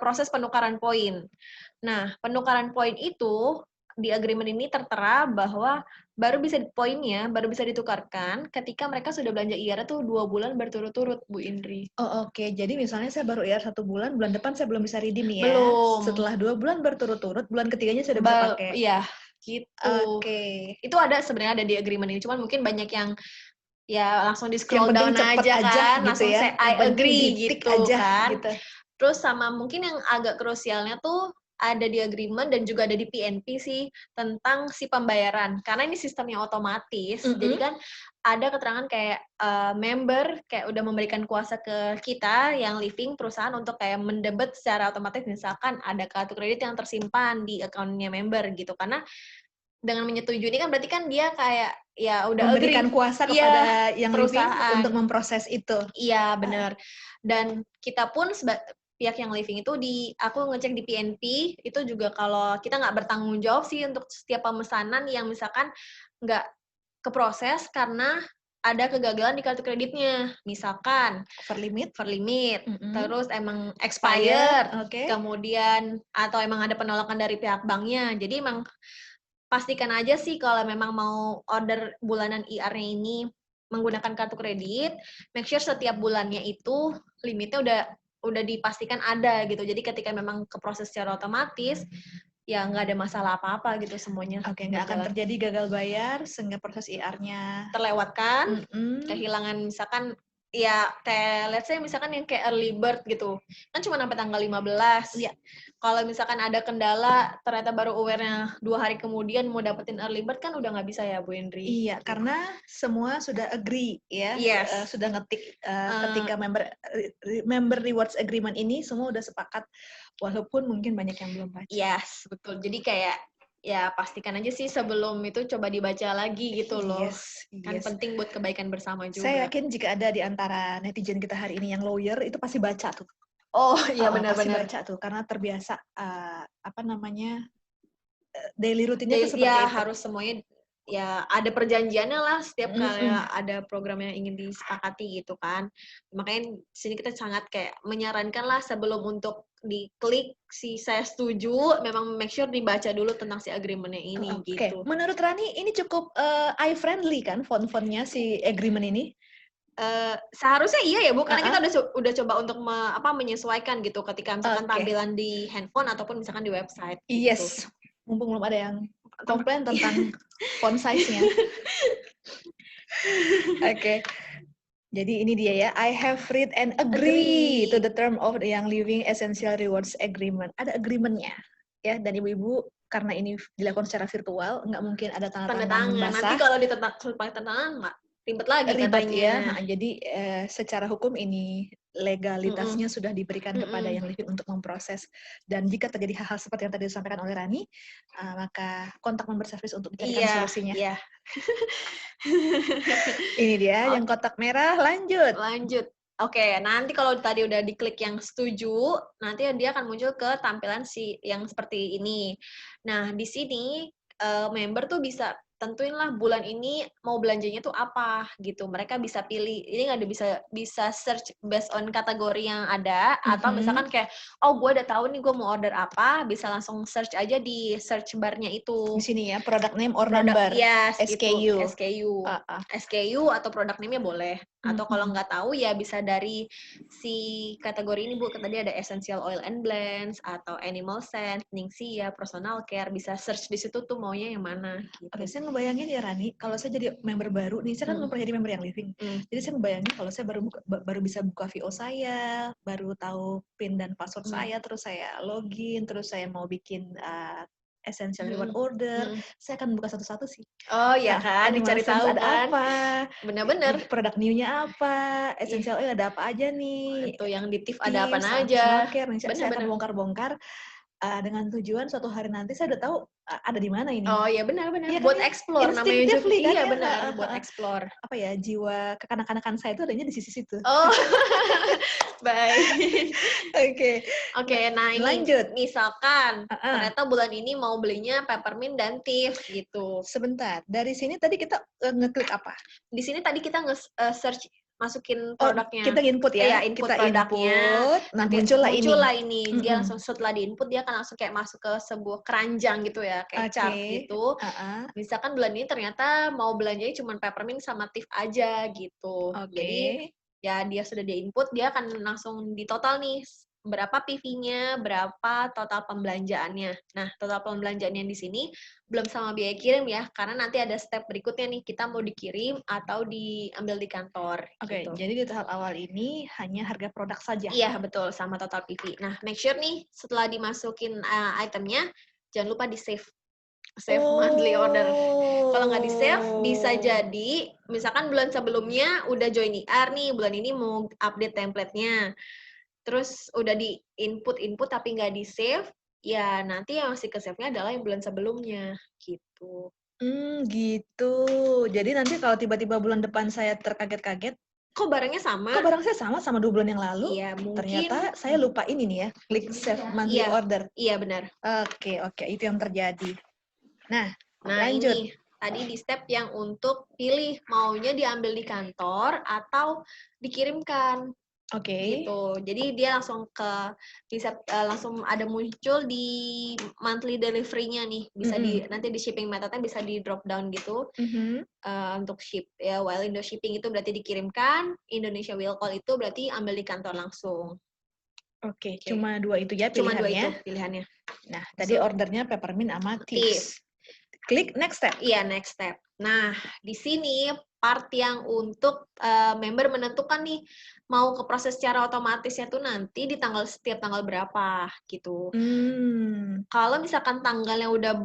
proses penukaran poin. Nah, penukaran poin itu di agreement ini tertera bahwa baru bisa ditukarkan ketika mereka sudah belanja IR tuh 2 bulan berturut-turut, Bu Indri. Oh, oke. Jadi misalnya saya baru IR 1 bulan, bulan depan saya belum bisa redeem ya. Belum. Setelah 2 bulan berturut-turut, bulan ketiganya sudah bisa pakai. Iya, gitu. Oke. Itu ada sebenarnya ada di agreement ini, cuman mungkin banyak yang ya langsung di scroll yang down aja kan, gitu langsung ya. say I agree gitu aja, kan. Gitu. Terus sama mungkin yang agak krusialnya tuh ada di agreement dan juga ada di PNP sih tentang si pembayaran. Karena ini sistemnya otomatis, jadi kan ada keterangan kayak member kayak udah memberikan kuasa ke kita yang living perusahaan untuk kayak mendebet secara otomatis, misalkan ada kartu kredit yang tersimpan di akunnya member gitu. Karena dengan menyetujui ini kan berarti kan dia kayak ya udah memberikan kuasa kepada yang perusahaan untuk memproses itu. Iya, benar. Dan kita pun pihak yang living itu aku ngecek di PNP itu juga kalau kita nggak bertanggung jawab sih untuk setiap pemesanan yang misalkan nggak keproses karena ada kegagalan di kartu kreditnya, misalkan overlimit, terus emang expired, okay. Kemudian atau emang ada penolakan dari pihak banknya. Jadi emang pastikan aja sih kalau memang mau order bulanan IR-nya ini menggunakan kartu kredit, make sure setiap bulannya itu limitnya udah dipastikan ada gitu. Jadi ketika memang keproses secara otomatis, ya nggak ada masalah apa-apa gitu semuanya. Oke, nggak akan terjadi gagal bayar sehingga proses IR-nya terlewatkan, kehilangan misalkan ya kayak let's say misalkan yang kayak early bird gitu kan cuma sampai tanggal 15. Iya. Kalau misalkan ada kendala ternyata baru aware-nya 2 hari kemudian mau dapetin early bird kan udah nggak bisa ya Bu Hendri. Iya, karena semua sudah agree ya, Yes. sudah ngetik ketika member rewards agreement ini semua udah sepakat walaupun mungkin banyak yang belum baca. Yes, betul. Jadi kayak ya pastikan aja sih sebelum itu coba dibaca lagi gitu loh. Yes, Kan yes. penting buat kebaikan bersama juga. Saya yakin jika ada di antara netizen kita hari ini yang lawyer itu pasti baca tuh. Oh iya Pasti benar-benar. baca tuh karena terbiasa daily rutinnya tuh seperti Ya itu. harus semuanya ya ada perjanjiannya lah setiap kali Mm-mm. ada program yang ingin disepakati gitu kan. Makanya di sini kita sangat kayak menyarankan lah sebelum untuk diklik si saya setuju, memang make sure dibaca dulu tentang si agreement-nya ini Oke, gitu. menurut Rani ini cukup eye friendly kan font-fontnya si agreement ini? Seharusnya iya ya Bu, karena kita udah coba untuk menyesuaikan gitu ketika misalkan Oke. tampilan di handphone ataupun misalkan di website gitu. Yes, mumpung belum ada yang komplain tentang font size-nya. Oke. Jadi ini dia ya, I have read and agree to the term of the Young Living Essential Rewards Agreement. Ada agreement-nya. Ya, dan ibu-ibu karena ini dilakukan secara virtual, nggak mungkin ada tanda tangan basah. Nanti kalau pakai tanda tangan ribet lagi ribet katanya. Ya. Jadi secara hukum ini legalitasnya sudah diberikan kepada Young Living untuk memproses. Dan jika terjadi hal-hal seperti yang tadi disampaikan oleh Rani, maka kontak member service untuk dicarikan solusinya. Iya. Ini dia yang kotak merah, lanjut. Oke, nanti kalau tadi udah diklik yang setuju, nanti dia akan muncul ke tampilan yang seperti ini. Nah, di sini member tuh bisa tentuin lah bulan ini mau belanjanya tuh apa gitu. Mereka bisa pilih, ini nggak ada bisa search based on kategori yang ada, atau misalkan kayak, oh gue udah tahu nih gue mau order apa, bisa langsung search aja di search bar-nya itu. Di sini ya, product name or number, yes, SKU. Gitu. SKU atau product name-nya boleh. Atau kalau nggak tahu ya bisa dari si kategori ini Bu, tadi ada essential oil and blends, atau animal scent, Ningxia, personal care, bisa search di situ tuh maunya yang mana. Gitu. Oke, saya ngebayangin ya Rani, kalau saya jadi member baru nih, saya kan belum pernah jadi member yang living. Jadi saya ngebayangin kalau saya baru bisa buka VO saya, baru tahu PIN dan password saya, terus saya login, terus saya mau bikin essential reward order, saya akan buka satu-satu sih. Oh iya kan, dicari tahu ada kan. apa, benar-benar produk new-nya apa, essential oil ada apa aja nih, itu yang di TIF ada apa personal aja. care, saya akan bongkar-bongkar dengan tujuan suatu hari nanti saya udah tahu ada di mana ini. Oh iya benar-benar. Ya, buat kan, explore namanya juga. Kan, iya benar, buat explore. Apa ya, jiwa kekanak-kanakan saya itu adanya di sisi situ. Oh. Baik. Oke, nah ini lanjut. Misalkan ternyata bulan ini mau belinya peppermint dan TIF gitu. Sebentar, dari sini tadi kita ngeklik apa? Di sini tadi kita nge-search masukin produknya. Kita input ya. Input produknya. Nanti muncullah ini. Dia langsung setelah diinput dia akan langsung kayak masuk ke sebuah keranjang gitu ya, kayak chart gitu. Misalkan bulan ini ternyata mau belanjanya cuma peppermint sama TIF aja gitu. Jadi ya dia sudah diinput, dia akan langsung ditotal nih berapa PV-nya, berapa total pembelanjaannya. Nah, total pembelanjaannya di sini belum sama biaya kirim ya, karena nanti ada step berikutnya nih, kita mau dikirim atau diambil di kantor. Oke, gitu. Jadi di tahap awal ini hanya harga produk saja. Iya, betul, sama total PV. Nah, make sure nih setelah dimasukin itemnya, jangan lupa di-save. Save monthly order. Kalau nggak di-save, bisa jadi, misalkan bulan sebelumnya udah join IR nih, bulan ini mau update template-nya. Terus udah di-input tapi nggak di-save, ya nanti yang masih ke-save-nya adalah yang bulan sebelumnya, gitu. Gitu. Jadi nanti kalau tiba-tiba bulan depan saya terkaget-kaget, kok barangnya sama? Kok barang saya sama 2 bulan yang lalu? Iya, mungkin. Ternyata saya lupa ini nih ya, klik save monthly order. Iya, benar. Oke, itu yang terjadi. Nah, lanjut. Ini tadi di step yang untuk pilih maunya diambil di kantor atau dikirimkan. Gitu. Jadi dia langsung bisa langsung ada muncul di monthly delivery-nya nih. Bisa nanti di shipping methodnya bisa di drop down gitu. Untuk ship ya, while Indo shipping itu berarti dikirimkan, Indonesia will call itu berarti ambil di kantor langsung. Oke. Cuma 2 itu ya pilihannya. Cuma 2 itu pilihannya. Nah, tadi ordernya peppermint sama TIF. klik next step. Iya, next step. Nah, di sini part yang untuk member menentukan nih mau ke proses secara otomatisnya tuh nanti di setiap tanggal berapa gitu. Kalau misalkan tanggalnya udah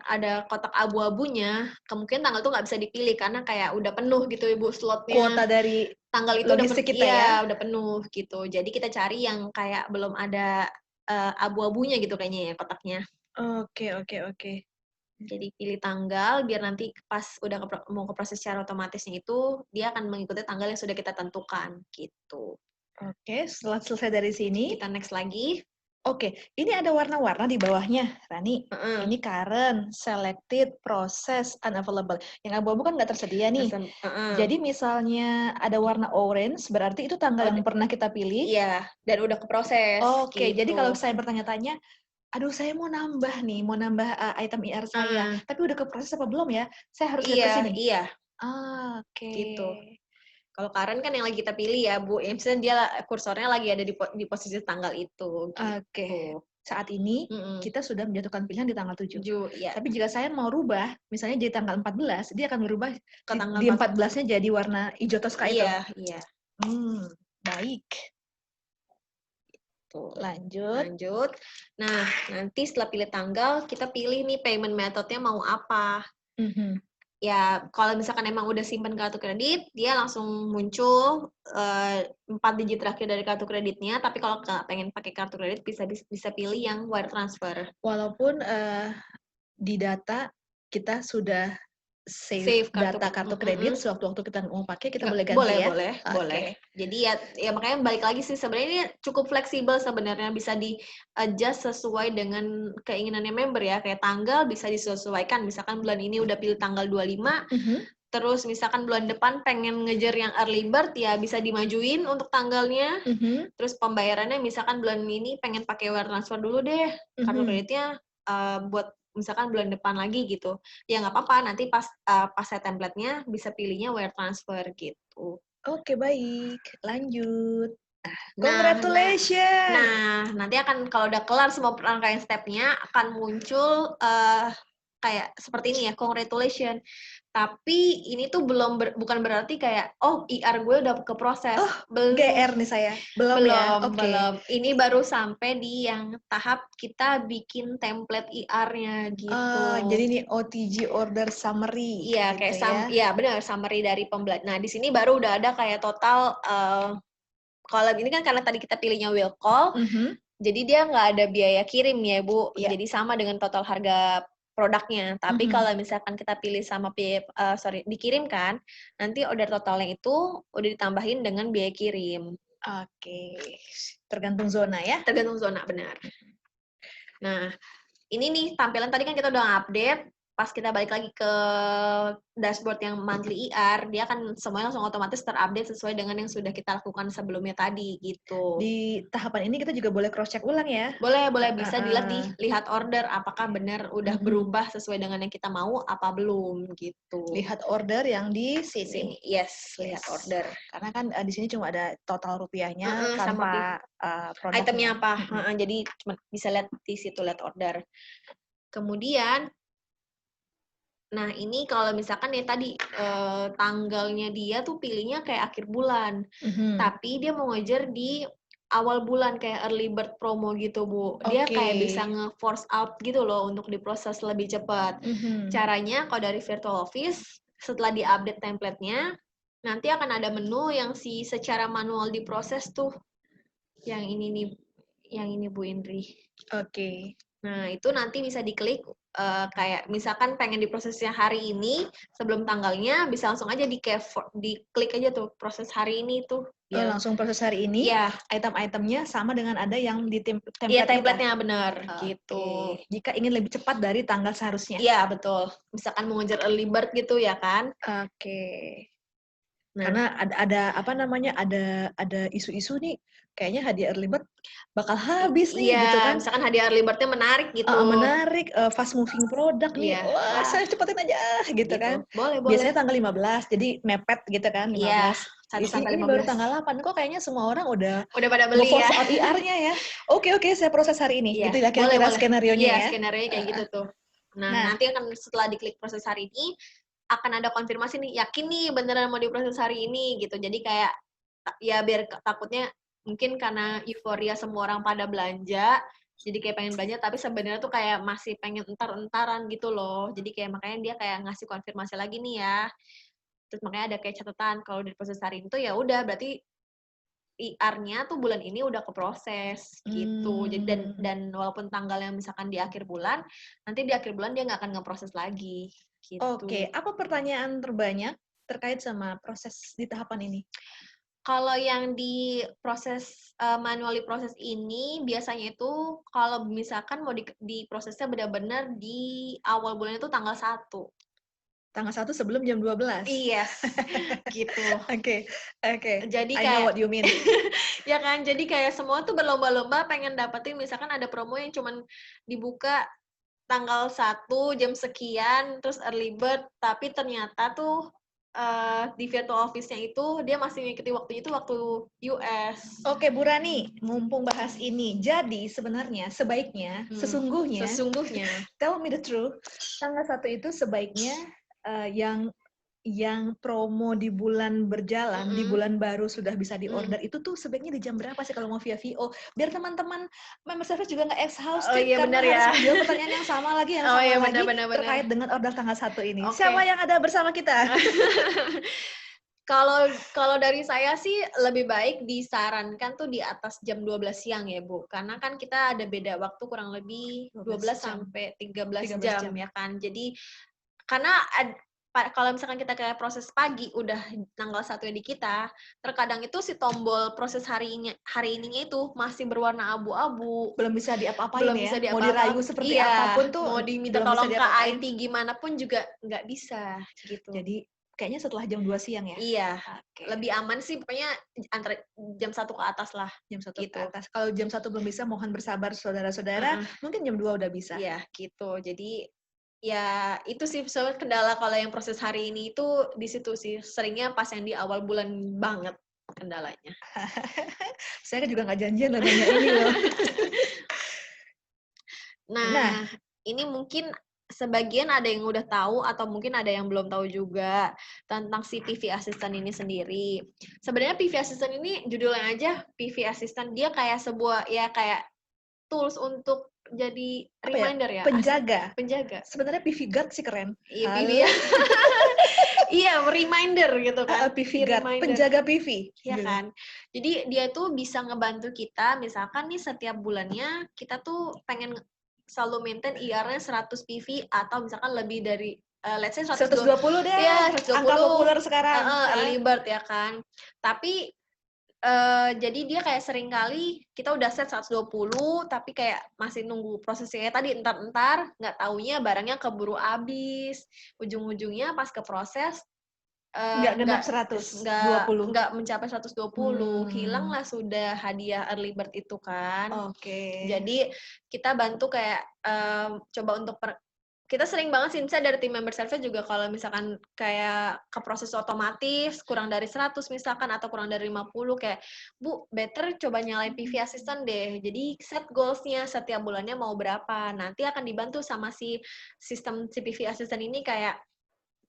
ada kotak abu-abunya, kemungkinan tanggal tuh nggak bisa dipilih karena kayak udah penuh gitu Ibu slotnya. Kuota dari tanggal itu logistik kita ya. udah penuh gitu. Jadi kita cari yang kayak belum ada abu-abunya gitu kayaknya ya kotaknya. Oke. Jadi pilih tanggal biar nanti pas udah mau ke proses secara otomatisnya itu dia akan mengikuti tanggal yang sudah kita tentukan gitu. Oke, setelah selesai dari sini, Kita next lagi. Oke, ini ada warna-warna di bawahnya, Rani. Ini current, selected, process, unavailable. Yang abu-abu kan nggak tersedia nih. Jadi misalnya ada warna orange, berarti itu tanggal yang pernah kita pilih. Iya, dan udah ke proses. Oke, gitu. jadi kalau saya bertanya-tanya, aduh saya mau nambah item IR saya, tapi udah ke proses apa belum ya? Saya harus lihat ke sini. Iya. Oke. Gitu. Kalau Karen kan yang lagi kita pilih ya, Bu. Misalnya dia kursornya lagi ada di posisi tanggal itu. Gitu. Oke. Saat ini kita sudah menjatuhkan pilihan di tanggal 7. Ya. Tapi jika saya mau rubah, misalnya jadi tanggal 14, dia akan berubah ke tanggal di 14-nya jadi warna hijau toska itu. Iya. Baik. Tuh. Lanjut. Nah, nanti setelah pilih tanggal, kita pilih nih payment methodnya mau apa. Ya, kalau misalkan emang udah simpen kartu kredit, dia langsung muncul 4 digit terakhir dari kartu kreditnya. Tapi kalau nggak pengen pakai kartu kredit, bisa pilih yang wire transfer. Walaupun di data kita sudah save data kartu kredit, sewaktu-waktu kita mau pakai, kita boleh ganti ya? Boleh. Jadi ya makanya balik lagi sih, sebenarnya ini cukup fleksibel sebenarnya, bisa di-adjust sesuai dengan keinginannya member ya. Kayak tanggal bisa disesuaikan, misalkan bulan ini udah pilih tanggal 25, terus misalkan bulan depan pengen ngejar yang early bird, ya bisa dimajuin untuk tanggalnya. Terus pembayarannya misalkan bulan ini pengen pakai wire transfer dulu deh, kartu kreditnya buat misalkan bulan depan lagi gitu, ya nggak apa-apa, nanti pas saya template-nya bisa pilihnya wire transfer gitu. Oke, baik, lanjut. Congratulations. Nah, nanti akan kalau udah kelar semua rangkaian step-nya akan muncul kayak seperti ini ya, congratulations. Tapi ini tuh bukan berarti kayak IR gue udah ke proses. Belum. GR nih saya. Belum ya. Belum. Ini baru sampai di yang tahap kita bikin template IR-nya gitu. Jadi ini OTG order summary. Iya, gitu kayak benar, summary dari pembelajaran. Nah, di sini baru udah ada kayak total kalau ini kan karena tadi kita pilihnya will call, jadi dia nggak ada biaya kirim ya, Bu. Jadi sama dengan total harga produknya. Tapi kalau misalkan kita pilih sama dikirimkan, nanti order totalnya itu udah ditambahin dengan biaya kirim. Oke. Tergantung zona ya? Tergantung zona, benar. Nah, ini nih tampilan tadi kan kita udah update. Pas kita balik lagi ke dashboard yang monthly IR, dia akan semuanya langsung otomatis terupdate sesuai dengan yang sudah kita lakukan sebelumnya tadi gitu. Di tahapan ini kita juga boleh cross check ulang ya? Boleh bisa lihat order apakah benar udah berubah sesuai dengan yang kita mau apa belum gitu. Lihat order yang di sini. Yes, lihat order. Karena kan di sini cuma ada total rupiahnya tanpa produknya. Itemnya apa. Jadi cuma bisa lihat di situ, lihat order. Kemudian nah, ini kalau misalkan ya tadi tanggalnya dia tuh pilihnya kayak akhir bulan. Tapi dia mau ngejar di awal bulan kayak early bird promo gitu, Bu. Dia kayak bisa nge-force out gitu loh untuk diproses lebih cepat. Caranya kalau dari Virtual Office, setelah di-update template-nya, nanti akan ada menu yang secara manual diproses tuh. Yang ini Bu Indri. Oke. Nah, itu nanti bisa diklik kayak misalkan pengen diprosesnya hari ini sebelum tanggalnya, bisa langsung aja diklik aja tuh proses hari ini tuh. Langsung proses hari ini. Iya. Item-itemnya sama dengan ada yang di template. Iya, template-nya benar gitu. Jika ingin lebih cepat dari tanggal seharusnya. Iya, betul. Misalkan mau ngejar early bird gitu ya kan. Oke. Karena ada isu-isu nih, kayaknya hadiah early bird bakal habis nih, gitu kan. Misalkan hadiah early bird-nya menarik gitu. Menarik, fast moving product nih. Wah, saya cepetin aja, gitu kan. Boleh. Biasanya tanggal 15, jadi mepet gitu kan, 15. Iya, ini baru tanggal 8, kok kayaknya semua orang udah pada beli ya. Force out IR-nya ya. Oke, saya proses hari ini. Gitu ya kira-kira skenario-nya ya. Skenario-nya kayak gitu tuh. Nah. Nanti akan setelah diklik proses hari ini, akan ada konfirmasi nih, yakin nih beneran mau diproses hari ini gitu. Jadi kayak ya biar takutnya mungkin karena euforia semua orang pada belanja, jadi kayak pengen belanja tapi sebenarnya tuh kayak masih pengen entar-entaran gitu loh. Jadi kayak makanya dia kayak ngasih konfirmasi lagi nih ya. Terus makanya ada kayak catatan kalau diproses hari ini tuh ya udah berarti IR-nya tuh bulan ini udah keproses gitu. Jadi dan walaupun tanggalnya misalkan di akhir bulan, nanti di akhir bulan dia nggak akan ngeproses lagi gitu. Oke, apa pertanyaan terbanyak terkait sama proses di tahapan ini? Kalau yang di proses manually proses ini biasanya itu kalau misalkan mau diprosesnya benar-benar di awal bulan itu tanggal 1. Tanggal 1 sebelum jam 12. Yes, gitu. Oke. Jadi I know kayak what you mean. ya kan, jadi kayak semua tuh berlomba-lomba pengen dapetin misalkan ada promo yang cuman dibuka tanggal 1 jam sekian terus early bird, tapi ternyata tuh di virtual office-nya itu dia masih ngikuti waktunya itu waktu US. Oke, Bu Rani, mumpung bahas ini. Jadi sebenarnya sebaiknya sesungguhnya tell me the truth, tanggal 1 itu sebaiknya yang promo di bulan berjalan, di bulan baru sudah bisa diorder, itu tuh sebaiknya di jam berapa sih kalau mau via VO? Biar teman-teman member service juga nggak exhausted karena harus menjawab pertanyaan yang sama lagi, benar. terkait dengan order tanggal 1 ini. Okay. Siapa yang ada bersama kita? Kalau dari saya sih lebih baik disarankan tuh di atas jam 12 siang ya, Bu. Karena kan kita ada beda waktu kurang lebih 12 sampai 13 jam ya kan. Jadi karena kalau misalkan kita kayak proses pagi udah tanggal 1 di kita, terkadang itu si tombol proses hari ininya itu masih berwarna abu-abu. Belum bisa diapa-apain ya. Mau dirayu seperti apapun tuh mau diminta tolong ke IT gimana pun juga nggak bisa gitu. Jadi kayaknya setelah jam 2 siang ya? Iya. Okay. Lebih aman sih pokoknya antara jam 1 ke atas lah. Jam 1 gitu. Ke atas. Kalau jam 1 belum bisa, mohon bersabar saudara-saudara. Mungkin jam 2 udah bisa. Iya, gitu. Jadi ya itu sih soal kendala kalau yang proses hari ini itu di situ sih. Seringnya pas yang di awal bulan banget kendalanya. Saya juga nggak janjian loh nanya ini loh. Nah, ini mungkin sebagian ada yang udah tahu atau mungkin ada yang belum tahu juga tentang si PV Assistant ini sendiri. Sebenarnya PV Assistant ini judulnya aja PV Assistant, dia kayak sebuah ya kayak tools untuk jadi reminder ya. Penjaga. Sebenarnya PV Guard sih keren. Iya, PV ya. Iya, reminder gitu kan. PV Guard, penjaga PV. Ya kan. Jadi dia tuh bisa ngebantu kita, misalkan nih setiap bulannya kita tuh pengen selalu maintain IR-nya 100 PV atau misalkan lebih dari let's say 120 deh. Ya, 120. Angka populer sekarang. Early bird ya kan. Tapi jadi dia kayak sering kali kita udah set 120 tapi kayak masih nunggu prosesnya tadi entar-entar, nggak taunya barangnya keburu habis. Ujung-ujungnya pas ke proses nggak genap 120. Nggak mencapai 120. Hilang lah sudah hadiah early bird itu kan. Oke. Jadi kita bantu kayak coba untuk kita sering banget sih, misalnya dari tim member service juga kalau misalkan kayak ke proses otomatis kurang dari 100 misalkan atau kurang dari 50 kayak Bu, better coba nyalain PV Assistant deh. Jadi set goals-nya setiap bulannya mau berapa. Nanti akan dibantu sama si sistem si PV Assistant ini kayak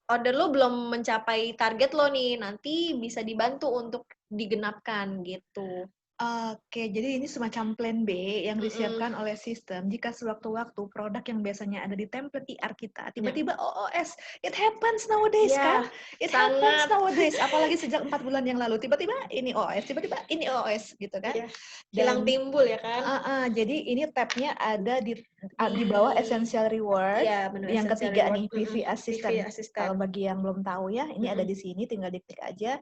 order lo belum mencapai target lo nih, nanti bisa dibantu untuk digenapkan gitu. Oke, jadi ini semacam plan B yang disiapkan oleh sistem jika sewaktu-waktu produk yang biasanya ada di template IR kita tiba-tiba OOS. It happens nowadays kan? It happens nowadays, apalagi sejak 4 bulan yang lalu tiba-tiba ini OOS, tiba-tiba ini OOS gitu kan? Hilang timbul ya kan? Jadi ini tabnya ada di bawah Essential Reward. Yang ketiga nih PV Assistant. Kalau bagi yang belum tahu ya, ini ada di sini, tinggal diklik aja.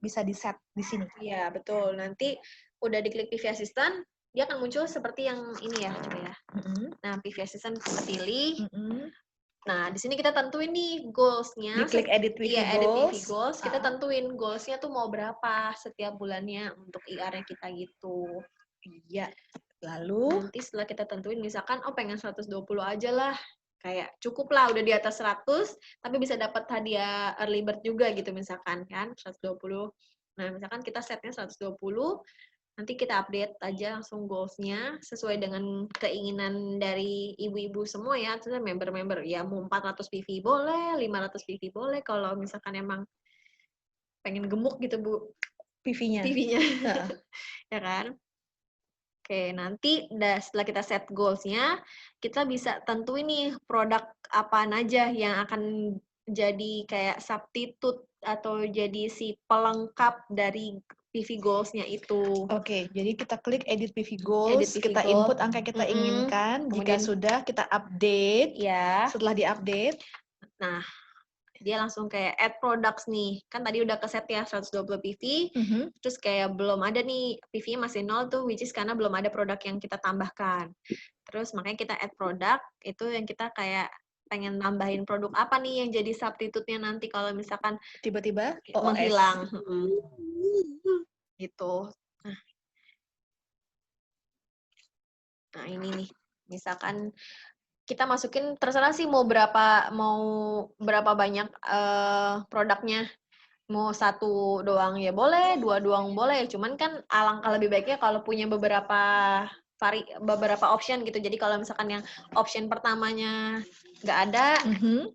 Bisa di-set di sini. Iya, betul. Nanti udah diklik PV Assistant, dia akan muncul seperti yang ini ya, coba ya. Nah, PV Assistant kita pilih. Nah, di sini kita tentuin nih goals-nya. Diklik Edit PV Goals. Edit PV Goals. Kita tentuin goals-nya tuh mau berapa setiap bulannya untuk IR-nya kita gitu. Iya. Lalu? Nanti setelah kita tentuin, misalkan, pengen 120 aja lah. Kayak cukup lah udah di atas 100 tapi bisa dapat hadiah early bird juga gitu misalkan kan 120. Nah, misalkan kita setnya 120. Nanti kita update aja langsung goals-nya sesuai dengan keinginan dari ibu-ibu semua ya. Terus member-member ya mau 400 PV boleh, 500 PV boleh. Kalau misalkan emang pengen gemuk gitu Bu PV-nya. PV-nya. Heeh. Ya kan? Oke, nanti setelah kita set goals-nya, kita bisa tentuin nih produk apaan aja yang akan jadi kayak substitute atau jadi si pelengkap dari PV goals-nya itu. Oke, jadi kita klik edit PV Edit goals, PV kita goal. input angka yang kita inginkan. Jika Kemudian- sudah, kita update. Ya. Setelah di-update, Nah, dia langsung kayak add products nih. Kan tadi udah keset ya 120 PV. Terus kayak belum ada nih, PV-nya masih 0 tuh, which is karena belum ada produk yang kita tambahkan. Terus makanya kita add produk, itu yang kita kayak pengen nambahin produk apa nih yang jadi substitute-nya nanti kalau misalkan tiba-tiba menghilang. Gitu. Nah, ini nih. Misalkan kita masukin terserah sih mau berapa banyak produknya. Mau 1 doang ya boleh, 2 doang boleh. Cuman kan alangkah lebih baiknya kalau punya beberapa option gitu. Jadi kalau misalkan yang option pertamanya nggak ada,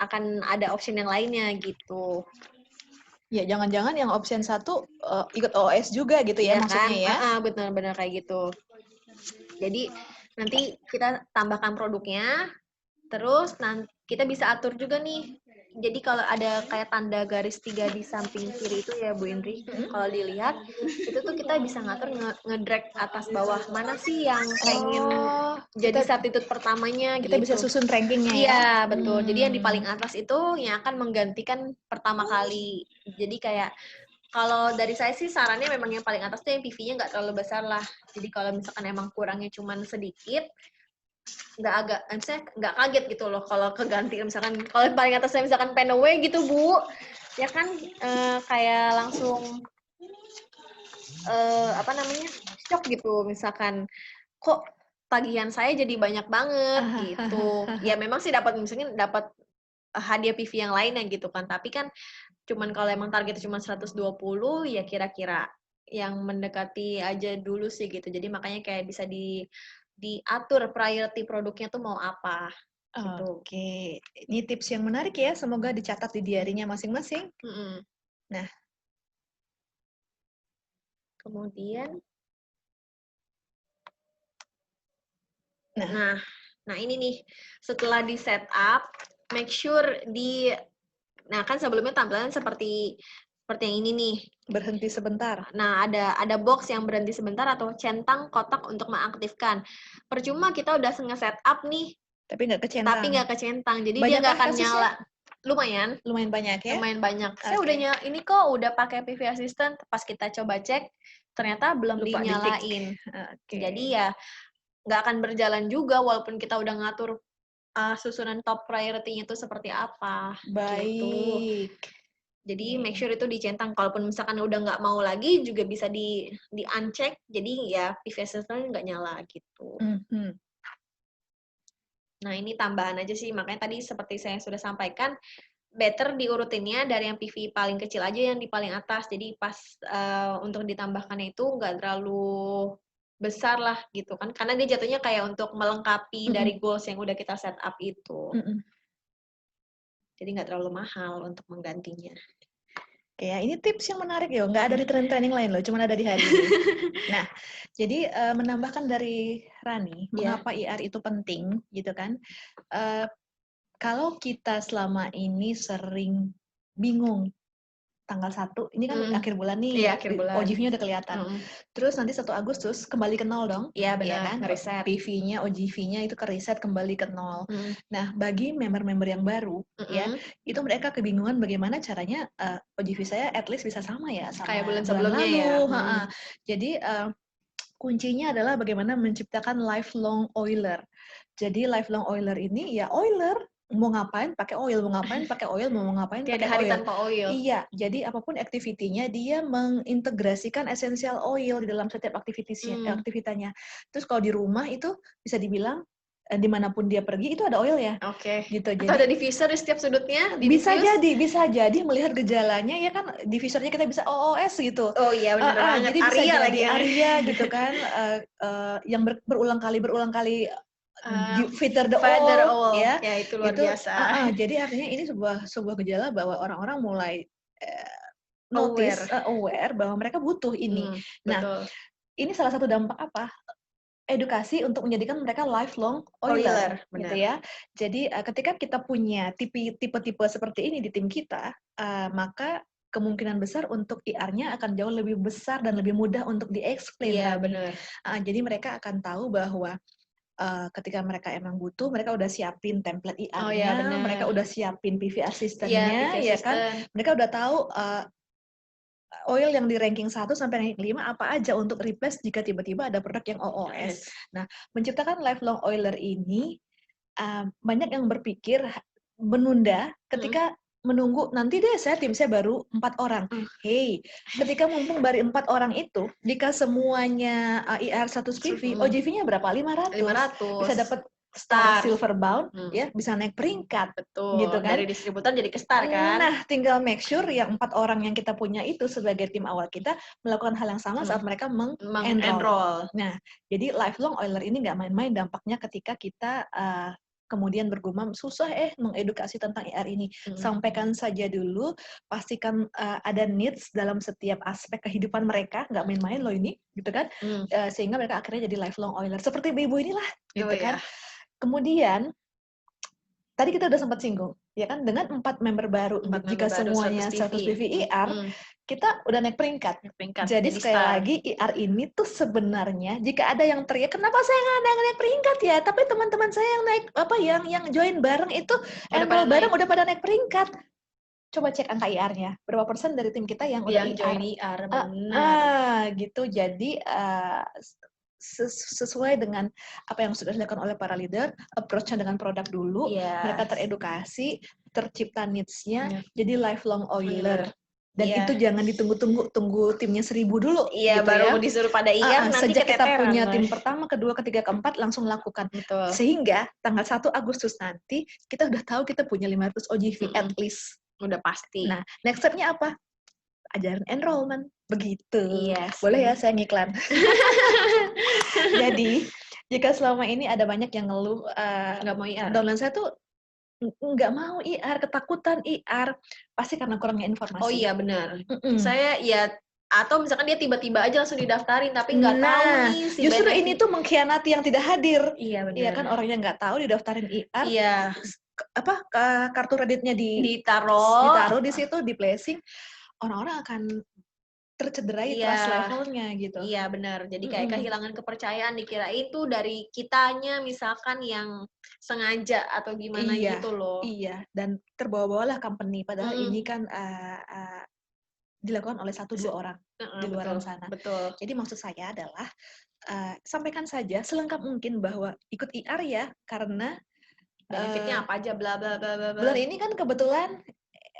akan ada option yang lainnya gitu. Ya, jangan-jangan yang option 1 ikut OS juga gitu ya, maksudnya kan? ya? Benar-benar kayak gitu. Jadi nanti kita tambahkan produknya, terus nanti kita bisa atur juga nih. Jadi kalau ada kayak tanda garis 3 di samping kiri itu ya Bu Indri, kalau dilihat itu tuh kita bisa ngatur ngedrag atas bawah mana sih yang pengen jadi substitute pertamanya kita gitu. bisa susun rankingnya ya? Iya, betul. Jadi yang di paling atas itu yang akan menggantikan pertama kali. Jadi kayak kalau dari saya sih sarannya memang yang paling atas tuh yang PV-nya nggak terlalu besar lah. Jadi kalau misalkan emang kurangnya cuman sedikit, nggak kaget gitu loh kalau keganti misalkan kalau paling atasnya misalkan pen away gitu Bu, ya kan kayak langsung shock gitu misalkan kok tagihan saya jadi banyak banget gitu. Ya memang sih misalnya dapat hadiah PV yang lainnya gitu kan, tapi kan cuman kalau emang targetnya cuma 120 ya kira-kira yang mendekati aja dulu sih gitu. Jadi makanya kayak bisa diatur priority produknya tuh mau apa. Gitu. Oke, ini tips yang menarik ya. Semoga dicatat di diarinya masing-masing. Nah, kemudian, nah ini nih setelah di setup, make sure nah kan sebelumnya tampilan seperti yang ini nih. Berhenti sebentar. Nah, ada box yang berhenti sebentar atau centang kotak untuk mengaktifkan. Percuma kita udah nge-setup nih, tapi nggak kecentang. Jadi banyak dia nggak akan kasusnya? nyala. Lumayan banyak ya. Lumayan banyak. Saya ini kok udah pakai PV Assistant, pas kita coba cek ternyata belum Lupa dinyalain. Jadi ya nggak akan berjalan juga walaupun kita udah ngatur susunan top priority-nya itu seperti apa. Baik. Gitu. Jadi make sure itu dicentang. Kalaupun misalkan udah nggak mau lagi juga bisa di uncheck. Jadi ya PV Assistant nggak nyala gitu. Nah ini tambahan aja sih. Makanya tadi seperti saya sudah sampaikan, better diurutinnya dari yang PV paling kecil aja yang di paling atas. Jadi pas untuk ditambahkannya itu nggak terlalu besar lah gitu kan. Karena dia jatuhnya kayak untuk melengkapi dari goals yang udah kita set up itu. Jadi nggak terlalu mahal untuk menggantinya. Oke ya, ini tips yang menarik ya, nggak ada di training lain loh, cuma ada di hari ini. Nah, jadi menambahkan dari Rani, mengapa IR itu penting, gitu kan? Kalau kita selama ini sering bingung, tanggal 1, ini kan akhir bulan nih, OGV-nya udah kelihatan. Terus nanti 1 Agustus kembali ke 0 dong. Iya benar, kan? nge-reset. PV-nya, OGV-nya itu ke-reset kembali ke 0. Nah, bagi member-member yang baru, ya, itu mereka kebingungan bagaimana caranya OGV saya at least bisa sama ya, sama kayak bulan sebelumnya lalu. Ya. Jadi, kuncinya adalah bagaimana menciptakan lifelong oiler. Jadi lifelong oiler ini ya oiler, mau ngapain pakai oil, mau ngapain pakai oil, mau ngapain pakai hari oil. tanpa oil. Iya, jadi apapun aktivitinya dia mengintegrasikan essential oil di dalam setiap aktivitasnya. Terus kalau di rumah itu bisa dibilang dimanapun dia pergi itu ada oil ya. Oke. Gitu. Atau Jadi ada diffuser di setiap sudutnya? bisa jadi melihat gejalanya ya kan, diffusernya kita bisa OOS gitu. Oh iya benar banget. Jadi bisa Arya jadi lagi ya. Arya gitu kan, yang berulang kali feather the owl ya. Ya itu luar Itu biasa. jadi artinya ini sebuah gejala bahwa orang-orang mulai notice, aware bahwa mereka butuh ini. Nah, Betul. ini salah satu dampak apa? Edukasi untuk menjadikan mereka lifelong oiler, gitu ya. Jadi ketika kita punya tipe-tipe seperti ini di tim kita, maka kemungkinan besar untuk IR-nya akan jauh lebih besar dan lebih mudah untuk di-explain. Iya benar. Jadi mereka akan tahu bahwa ketika mereka emang butuh, mereka udah siapin template IR-nya, mereka udah siapin PV assistant-nya, ya kan? Mereka udah tahu oil yang di ranking 1 sampai ranking 5 apa aja untuk replace jika tiba-tiba ada produk yang OOS. Nah, menciptakan lifelong oiler ini, banyak yang berpikir menunda ketika menunggu, nanti deh tim saya baru 4 orang. Hey, ketika mumpung baru 4 orang itu, jika semuanya IR 100 PV, OGV-nya berapa? 500. Bisa dapat Star Silver Bound, ya, bisa naik peringkat. Betul. Gitu kan? Dari distributor jadi ke Star kan? Nah, tinggal make sure yang 4 orang yang kita punya itu sebagai tim awal kita melakukan hal yang sama saat mereka meng-enroll. Nah, jadi lifelong oiler ini nggak main-main dampaknya ketika kita kemudian bergumam, susah mengedukasi tentang IR ini. Sampaikan saja dulu, pastikan ada needs dalam setiap aspek kehidupan mereka, nggak main-main loh ini, gitu kan? Sehingga mereka akhirnya jadi lifelong oiler. Seperti ibu inilah, gitu kan? Kemudian, tadi kita udah sempat singgung, ya kan, dengan 4 member baru, jika semuanya 100 PV IR, kita udah naik peringkat. Jadi sekali lagi, IR ini tuh sebenarnya, jika ada yang teriak, kenapa saya nggak naik peringkat ya? Tapi teman-teman saya yang naik, yang join bareng itu, enroll bareng udah pada naik peringkat. Coba cek angka IR-nya, berapa persen dari tim kita yang udah join IR, benar. Gitu, jadi sesuai dengan apa yang sudah dilakukan oleh para leader, approach-nya dengan produk dulu, mereka teredukasi, tercipta needs-nya, jadi lifelong oiler. Dan itu jangan ditunggu-tunggu, tunggu timnya 1000 dulu. Iya, gitu baru disuruh pada IR, nanti sejak kita keteteran punya tim pertama, kedua, ketiga, keempat, langsung lakukan. Betul. Sehingga tanggal 1 Agustus nanti, kita udah tahu kita punya 500 OGV at least. Udah pasti. Nah, next step-nya apa? Ajaran enrollment. Begitu. Yes. Boleh ya saya ngiklan? Jadi, jika selama ini ada banyak yang ngeluh, nggak mau IR. Downline saya tuh nggak mau IR, ketakutan IR, pasti karena kurangnya informasi. Oh iya benar. Saya ya, atau misalkan dia tiba-tiba aja langsung didaftarin, tapi nggak tahu nih si justru ini tuh mengkhianati yang tidak hadir. Iya benar. Iya kan, orangnya nggak tahu didaftarin IR. Iya. Kartu kreditnya ditaruh di situ, di placing, orang-orang akan tercederai trust levelnya gitu. Iya benar. Jadi kayak kehilangan kepercayaan, dikirain tuh dari kitanya misalkan yang sengaja atau gimana gitu loh. Iya, dan terbawa-bawalah company, padahal ini kan dilakukan oleh 1-2 orang di luar sana. Betul. Jadi maksud saya adalah sampaikan saja selengkap mungkin bahwa ikut IR ya, karena benefitnya apa aja, bla bla bla bla. Bulan ini kan kebetulan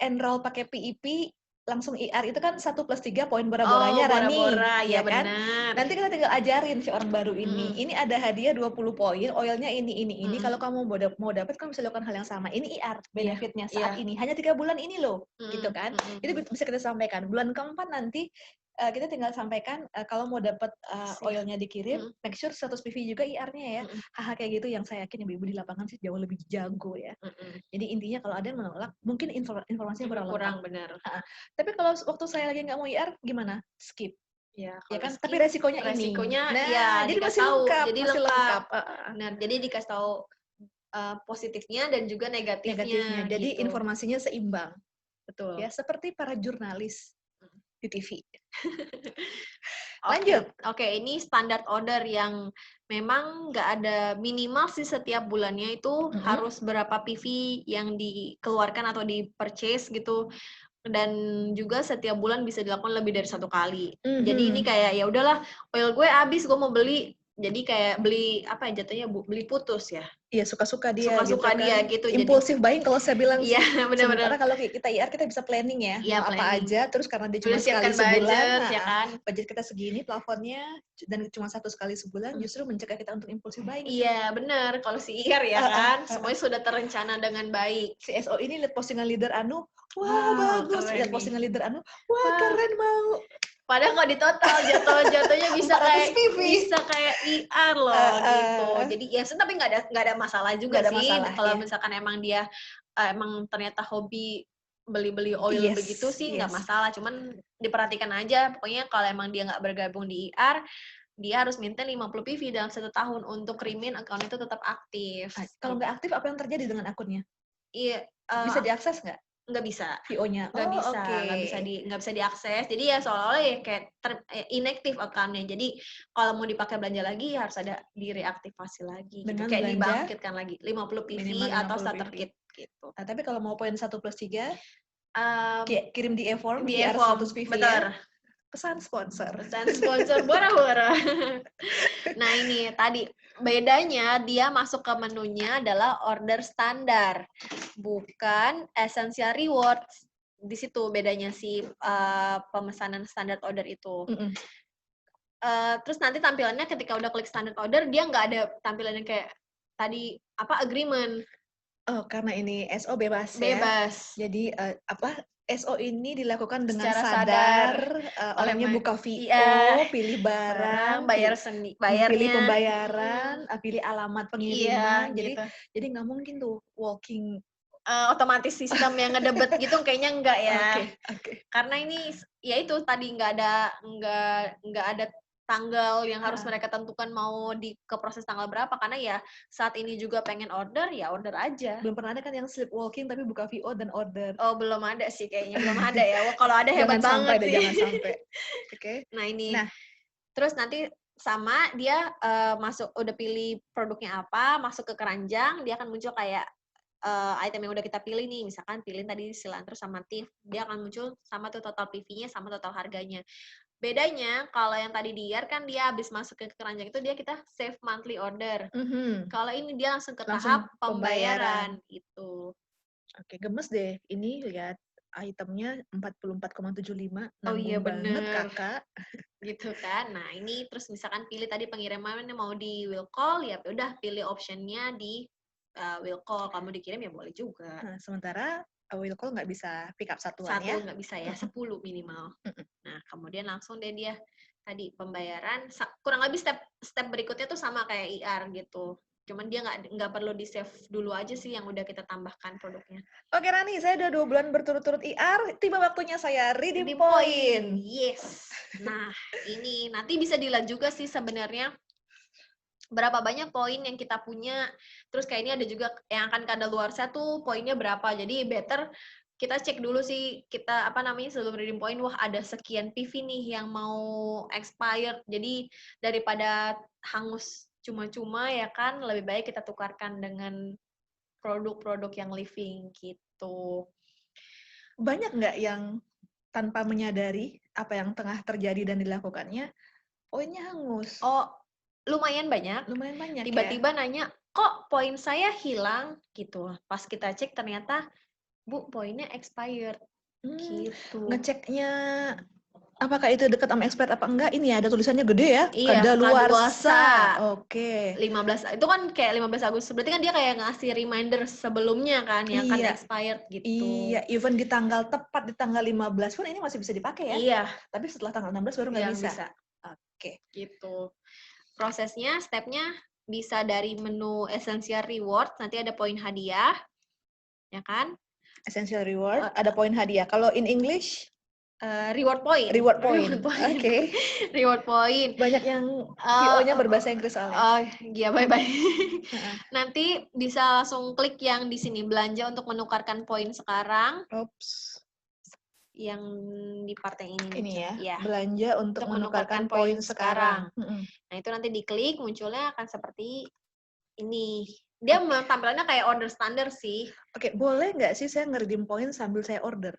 enroll pakai PIP langsung IR itu kan 1+3 poin bora-boranya running, ya kan? Benar. Nanti kita tinggal ajarin si orang baru ini. Ini ada hadiah 20 poin, oilnya ini. Kalau kamu mau dapat, kamu bisa lakukan hal yang sama. Ini IR benefitnya saat ini. Hanya 3 bulan ini loh, gitu kan? Itu bisa kita sampaikan. Bulan keempat nanti kita tinggal sampaikan kalau mau dapat oilnya dikirim, make sure 100 PV juga IR-nya ya. Hal-hal kayak gitu yang saya yakin ibu-ibu di lapangan sih jauh lebih jago ya. Jadi intinya kalau ada yang menolak, mungkin informasinya kurang benar. Tapi kalau waktu saya lagi nggak mau IR, gimana? Skip. Ya kan? skip, Tapi resikonya ini. Jadi masih lengkap. Jadi lengkap. Nah, jadi dikasih tahu positifnya dan juga negatifnya. Jadi informasinya seimbang. Betul. Ya, seperti para jurnalis di TV. Lanjut. Oke, ini standar order yang memang nggak ada minimal sih setiap bulannya itu harus berapa PV yang dikeluarkan atau di-purchase gitu. Dan juga setiap bulan bisa dilakukan lebih dari 1 kali. Jadi ini kayak ya udahlah, oil gue habis, gue mau beli Jadi kayak beli apa ya jatuhnya beli putus ya. Iya, suka-suka dia Suka-suka gitu dia kan. gitu. Jadi Impulsif buying kalau saya bilang iya sih. benar-benar. Sementara kalau kita IR kita bisa planning ya, Iya, mau apa planning. aja, terus karena dia Udah cuma sekali siapkan sebulan, budget ya kan. budget kita segini plafonnya dan cuma 1 kali sebulan, justru mencegah kita untuk impulsif buying sih. Iya benar, kalau si IR ya kan, semuanya sudah terencana dengan baik. Si SO ini lihat postingan leader Anu, wah Wow, bagus, keren lihat nih. postingan leader Anu, wah Wah. keren mau. Padahal kalau di total jatuhnya bisa 400 kayak PV. IR loh gitu. Uh. Jadi ya tapi nggak ada masalah juga Nggak ada sih masalah, kalau ya. misalkan emang dia emang ternyata hobi beli oil Yes, begitu sih nggak yes. masalah. Cuman diperhatikan aja pokoknya kalau emang dia nggak bergabung di IR dia harus maintain 50 PV dalam 1 tahun untuk remain account itu tetap aktif. Kalau nggak aktif, apa yang terjadi dengan akunnya? Iya, Bisa diakses nggak? nggak bisa. VO-nya? Nggak bisa, Okay. nggak bisa diakses. Jadi ya seolah-olah ya kayak inactive account-nya. Jadi kalau mau dipakai belanja lagi harus ada direaktivasi lagi. Dengan gitu. Kayak belanja, dibangkitkan lagi 50 PV minimal 50 atau starter PV. kit gitu. Nah, tapi kalau mau poin 1+3, kirim di e-form, di QR e-form, 100 PV betul. ya. Pesan sponsor. Pesan sponsor bora-bora. Nah ini tadi bedanya dia masuk ke menunya adalah order standar, bukan essential rewards. Di situ bedanya si pemesanan standard order itu. Terus nanti tampilannya ketika udah klik standard order dia nggak ada tampilannya kayak tadi apa agreement. Oh, karena ini SO bebas ya. Bebas. Jadi SO ini dilakukan dengan Secara sadar, orangnya oleh buka VO, iya, pilih barang, bayar bayarnya, pilih pembayaran, pilih alamat pengiriman. Iya, gitu. Jadi nggak mungkin tuh walking otomatis sistem yang ngedebet gitu kayaknya enggak ya. Oke. Karena ini ya itu tadi nggak ada tanggal yang harus mereka tentukan mau ke proses tanggal berapa karena ya saat ini juga pengen order ya order aja. Belum pernah ada kan yang sleepwalking tapi buka VO dan order. Oh, belum ada sih kayaknya, belum ada ya. Wah, kalau ada hebat banget sih. Jangan sampai. Oke. Nah, ini. Terus nanti sama dia udah pilih produknya apa, masuk ke keranjang, dia akan muncul kayak item yang udah kita pilih nih, misalkan pilih tadi cilantro sama tif, dia akan muncul sama tuh total PV-nya sama total harganya. Bedanya kalau yang tadi di IR kan dia habis masuk ke keranjang itu kita save monthly order. Kalau ini dia langsung ke tahap pembayaran gitu. Oke, gemes deh. Ini lihat itemnya 44,75. Oh iya banget bener. kakak. Gitu kan. Nah ini terus misalkan pilih tadi pengirimannya mau di will call, ya udah pilih optionnya di will call. Kamu dikirim ya boleh juga. Nah, sementara will call nggak bisa pick up satuan ya? Nggak bisa ya, 10 minimal. Nah kemudian langsung deh dia tadi pembayaran. Kurang lebih step berikutnya tuh sama kayak IR gitu. Cuman dia nggak perlu di save dulu aja sih yang udah kita tambahkan produknya. Oke Rani, saya udah 2 bulan berturut-turut IR, tiba waktunya saya redeem point. Yes. Nah ini nanti bisa dilihat juga sih sebenarnya berapa banyak poin yang kita punya. Terus kayak ini ada juga yang akan kadaluarsa tuh poinnya berapa. Jadi better kita cek dulu sih kita sebelum redeem point, wah ada sekian PV nih yang mau expired. Jadi daripada hangus cuma-cuma ya kan, lebih baik kita tukarkan dengan produk-produk yang living gitu. Banyak nggak yang tanpa menyadari apa yang tengah terjadi dan dilakukannya, poinnya hangus? Oh, lumayan banyak. Tiba-tiba nanya, kok poin saya hilang gitu. Pas kita cek ternyata, Bu, poinnya expired. Gitu. Ngeceknya apakah itu dekat sama expired apa enggak? Ini ya, ada tulisannya gede ya? Iya, kadaluarsa. Oke. 15, itu kan kayak 15 Agustus. Berarti kan dia kayak ngasih reminder sebelumnya kan, yang akan expired gitu. Iya, even di tanggal tepat, di tanggal 15 pun ini masih bisa dipakai ya? Iya. Tapi setelah tanggal 16 baru nggak bisa. Oke. Gitu. Prosesnya, stepnya bisa dari menu essential reward, nanti ada poin hadiah, ya kan? Essential reward, ada poin hadiah. Kalau in English? Reward point. Oke. Reward point. Banyak yang VO-nya berbahasa Inggris soalnya. Oh, iya, bye-bye. Nanti bisa langsung klik yang di sini, belanja untuk menukarkan poin sekarang. Oops. Yang di part yang ini. Ini ya, belanja untuk menukarkan poin sekarang. Nah, itu nanti diklik, munculnya akan seperti ini. Dia tampilannya kayak order standar sih. Oke, boleh nggak sih saya nge-redeem poin sambil saya order?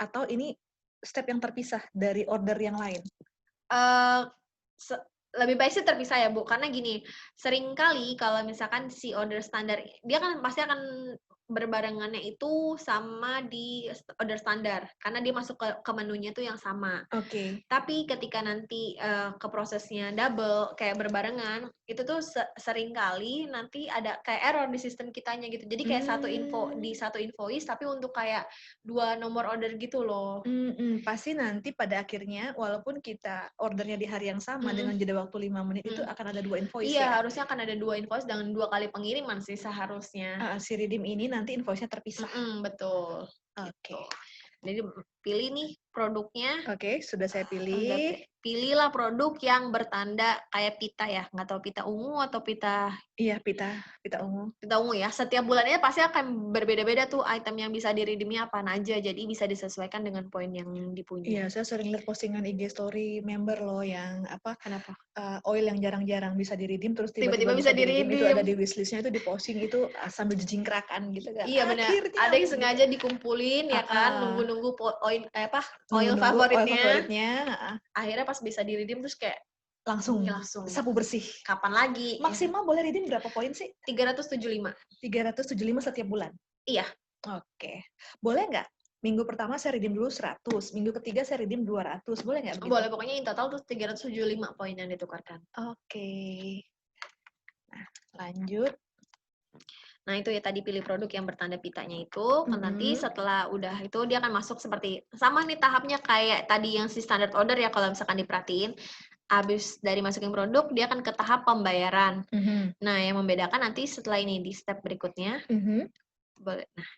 Atau ini step yang terpisah dari order yang lain? lebih baik sih terpisah ya Bu, karena gini, seringkali kalau misalkan si order standar, dia kan pasti akan berbarengannya itu sama di order standar, karena dia masuk ke menunya tuh yang sama. Oke. Tapi ketika nanti ke prosesnya double, kayak berbarengan, itu tuh sering kali nanti ada kayak error di sistem kitanya gitu. Jadi kayak satu info di satu invoice, tapi untuk kayak 2 nomor order gitu loh. Pasti nanti pada akhirnya walaupun kita ordernya di hari yang sama dengan jeda waktu 5 menit itu akan ada 2 invoice Iya, ya? harusnya akan ada 2 invoice dengan 2 kali pengiriman sih seharusnya. Si redeem ini nanti invoice-nya terpisah. Betul. Oke. Gitu. Jadi pilih nih produknya. Oke, sudah saya Udah, pilih. pilihlah produk yang bertanda kayak pita ya, nggak tahu pita ungu atau pita Iya, pita ungu. Pita ungu ya. Setiap bulannya pasti akan berbeda-beda tuh item yang bisa di-redeem-nya apaan aja. Jadi bisa disesuaikan dengan poin yang dipunya. Iya, saya sering lihat postingan IG story member loh yang apa? Kenapa? Oil yang jarang-jarang bisa di-redeem terus Tiba-tiba tiba-tiba bisa bisa di-redeem itu di-redeem. ada di wishlist-nya itu di posting itu sambil jejingkrakan gitu kan. Iya benar. Akhirnya Ada yang gitu. sengaja dikumpulin ya kan, nunggu-nunggu oil Nunggu-nunggu oil favoritnya. favoritnya. Akhirnya pas bisa di-redeem terus kayak Langsung sapu bersih. Kapan lagi? Maksimal boleh redeem berapa poin sih? 375. 375 setiap bulan? Iya. Oke. Boleh nggak? Minggu pertama saya redeem dulu 100, minggu ketiga saya redeem 200, boleh nggak begitu? Boleh, pokoknya in total tuh 375 poin yang ditukarkan. Oke. Nah, lanjut. Nah, itu ya tadi pilih produk yang bertanda pitanya itu, nanti setelah udah itu dia akan masuk seperti, sama nih tahapnya kayak tadi yang si standard order ya kalau misalkan diperhatiin. Habis dari masukin produk, dia akan ke tahap pembayaran. Nah, yang membedakan nanti setelah ini di step berikutnya. Nah,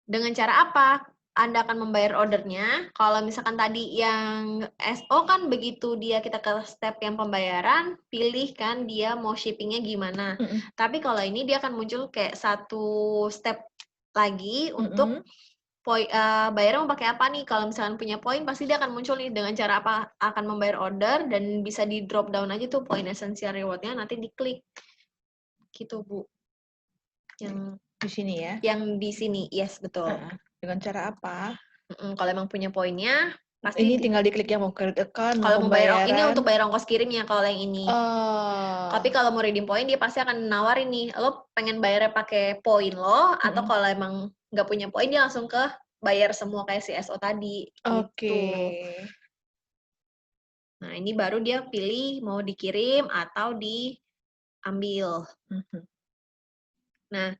dengan cara apa Anda akan membayar ordernya? Kalau misalkan tadi yang SO kan begitu kita ke step yang pembayaran, pilih kan dia mau shippingnya gimana. Tapi kalau ini dia akan muncul kayak satu step lagi untuk bayarnya mau pakai apa nih? Kalau misalkan punya poin, pasti dia akan muncul nih dengan cara apa akan membayar order dan bisa di drop down aja tuh poin essential reward-nya, nanti diklik. Gitu, Bu. Yang di sini ya? Yang di sini, yes, betul. Dengan cara apa? Kalau emang punya poinnya, pasti ini tinggal diklik yang mau credit account, mau kalau pembayaran. Ini untuk bayar ongkos kirimnya kalau yang ini. Tapi kalau mau redeem poin, dia pasti akan nawarin nih, lo pengen bayarnya pakai poin lo, atau kalau emang nggak punya poin, dia langsung ke bayar semua kayak si SO tadi. Gitu. Nah, ini baru dia pilih mau dikirim atau diambil. Nah,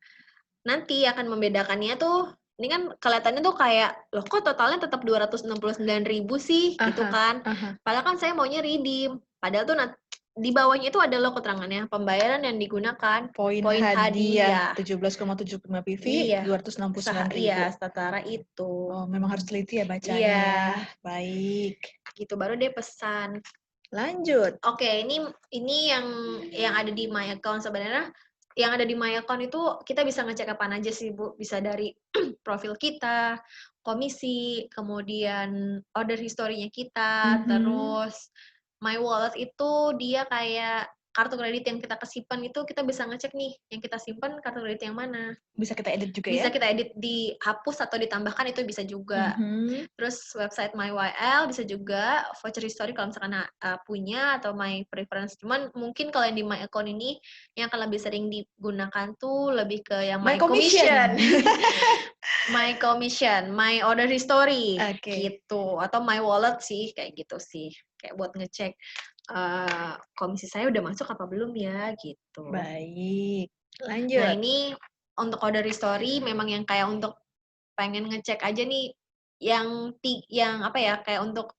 nanti akan membedakannya tuh, ini kan kelihatannya tuh kayak, loh kok totalnya tetap 269.000 sih, gitu kan. Padahal kan saya maunya redeem. Padahal tuh di bawahnya itu ada loh keterangannya, pembayaran yang digunakan, poin hadiah 17,75 PV, iya. 269.000. Iya, setara itu. Oh, memang harus teliti ya bacanya. Iya. Baik. Gitu, baru dia pesan. Lanjut. Oke, ini yang ada di My Account sebenarnya. Yang ada di My Account itu kita bisa ngecek apa aja sih, Bu. Bisa dari profil kita, komisi, kemudian order historinya kita, terus My Wallet itu dia kayak kartu kredit yang kita kesimpan itu kita bisa ngecek nih, yang kita simpan kartu kredit yang mana. Bisa kita edit juga ya? Bisa kita edit, dihapus atau ditambahkan itu bisa juga. Terus website MyYL bisa juga, voucher history kalau misalkan punya, atau My Preference. Cuman mungkin kalau yang di My Account ini, yang akan lebih sering digunakan tuh lebih ke yang My Commission. My Commission, My Order History, gitu. Atau My Wallet sih, kayak gitu sih. Kayak buat ngecek komisi saya udah masuk apa belum ya, gitu. Baik, lanjut. Nah, ini untuk order history memang yang kayak untuk pengen ngecek aja nih, yang apa ya, kayak untuk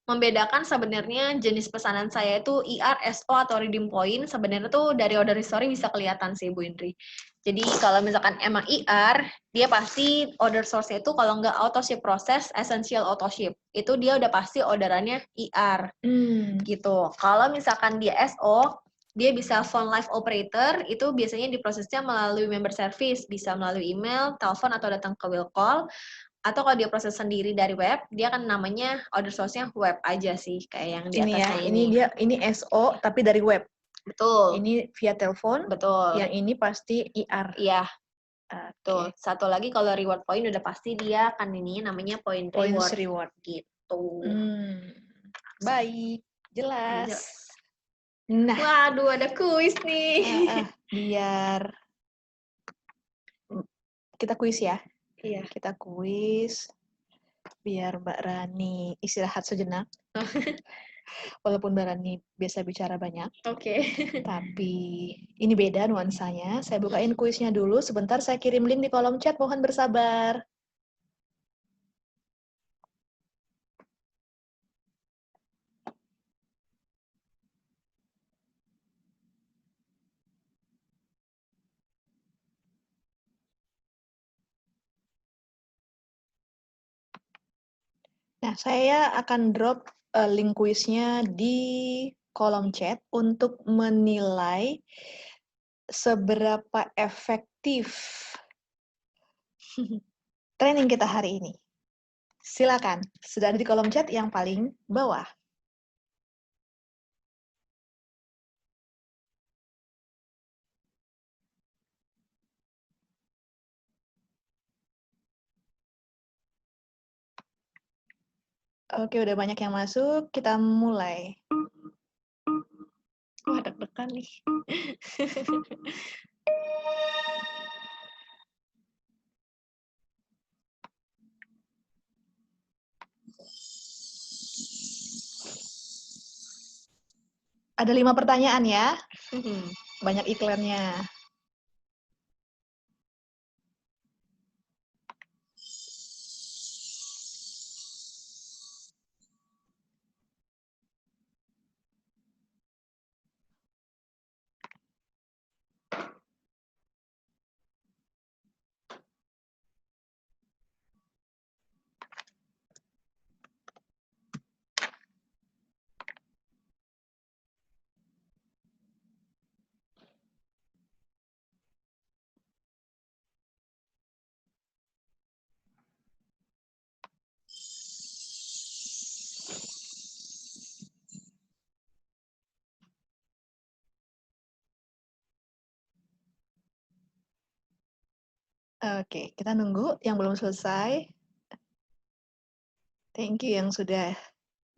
membedakan sebenarnya jenis pesanan saya itu IR, SO, atau redeem point. Sebenarnya tuh dari order history bisa kelihatan sih, Bu Indri. Jadi kalau misalkan emang IR, dia pasti order source-nya itu kalau nggak auto ship process, essential auto ship. Itu dia udah pasti orderannya IR. Gitu. Kalau misalkan dia SO, dia bisa phone live operator, itu biasanya diprosesnya melalui member service, bisa melalui email, telepon, atau datang ke will call. Atau kalau dia proses sendiri dari web, dia kan namanya order source-nya web aja sih, kayak yang di atasnya ini. Ini SO tapi dari web. Betul. Ini via telepon. Betul. Yang ini pasti IR. Iya. Tuh, satu lagi kalau reward point udah pasti dia kan ini namanya point reward. Reward. Gitu. Baik, jelas. Nah, Waduh, ada kuis nih. biar kita kuis ya. Iya. Kita kuis biar Mbak Rani istirahat sejenak. Walaupun Mbak Rani biasa bicara banyak, Oke. tapi ini beda nuansanya. Saya bukain kuisnya dulu. Sebentar saya kirim link di kolom chat. Mohon bersabar. Nah, saya akan drop link kuisnya di kolom chat untuk menilai seberapa efektif training kita hari ini. Silakan, sudah ada di kolom chat yang paling bawah. Oke, udah banyak yang masuk, kita mulai. Wah, deg-degan nih. Ada 5 pertanyaan ya, banyak iklannya. Oke, kita nunggu yang belum selesai. Thank you yang sudah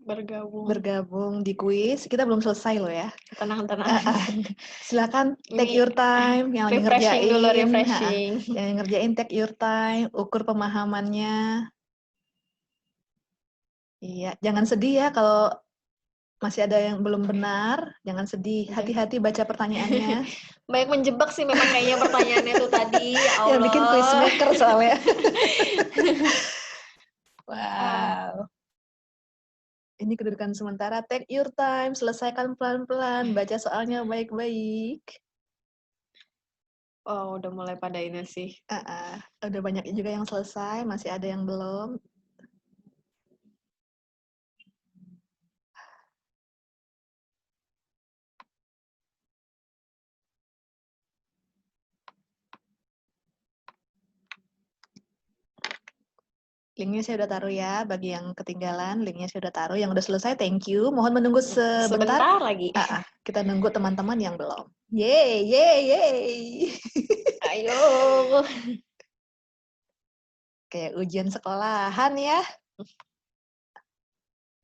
bergabung di kuis. Kita belum selesai loh ya. Tenang. Silakan take Ini your time yang lagi refreshing ngerjain. dulu, refreshing. Yang ngerjain take your time, ukur pemahamannya. Iya, jangan sedih ya kalau masih ada yang belum benar, jangan sedih. Hati-hati baca pertanyaannya. Banyak menjebak sih memang kayaknya pertanyaannya itu tadi. Ya Allah. Yang bikin quiz maker soalnya. Wow. Ini kedudukan sementara. Take your time, selesaikan pelan-pelan, baca soalnya baik-baik. Oh, udah mulai pada ini sih. Udah banyak juga yang selesai, masih ada yang belum. Linknya saya udah taruh ya, bagi yang ketinggalan, linknya saya udah taruh. Yang udah selesai, thank you. Mohon menunggu sebentar. Sebentar lagi. Kita nunggu teman-teman yang belum. Yeay. Ayo. Kayak ujian sekolahan ya.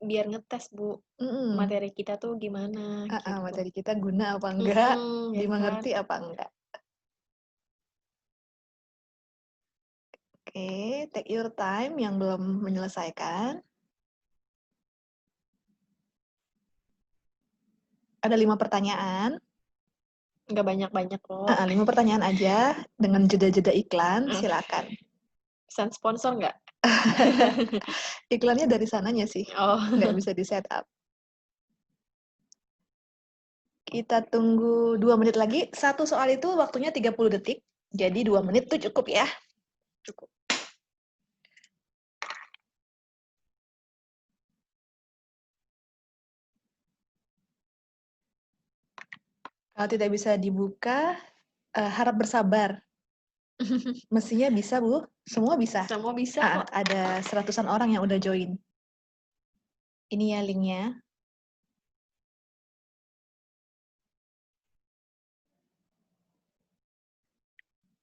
Biar ngetes, Bu. Materi kita tuh gimana. Gitu. Materi kita guna apa enggak, ya dimengerti kan? apa enggak. Oke, take your time yang belum menyelesaikan. Ada 5 pertanyaan. Nggak banyak-banyak kok. 5 pertanyaan aja dengan jeda-jeda iklan, silakan. Pesan sponsor nggak? Iklannya dari sananya sih, nggak bisa di setup. Kita tunggu 2 menit lagi. Satu soal itu waktunya 30 detik, jadi 2 menit tuh cukup ya. Cukup. Kalau tidak bisa dibuka, harap bersabar. Mestinya bisa, Bu. Semua bisa. Semua bisa kok. Ada 100-an orang yang udah join. Ini ya linknya.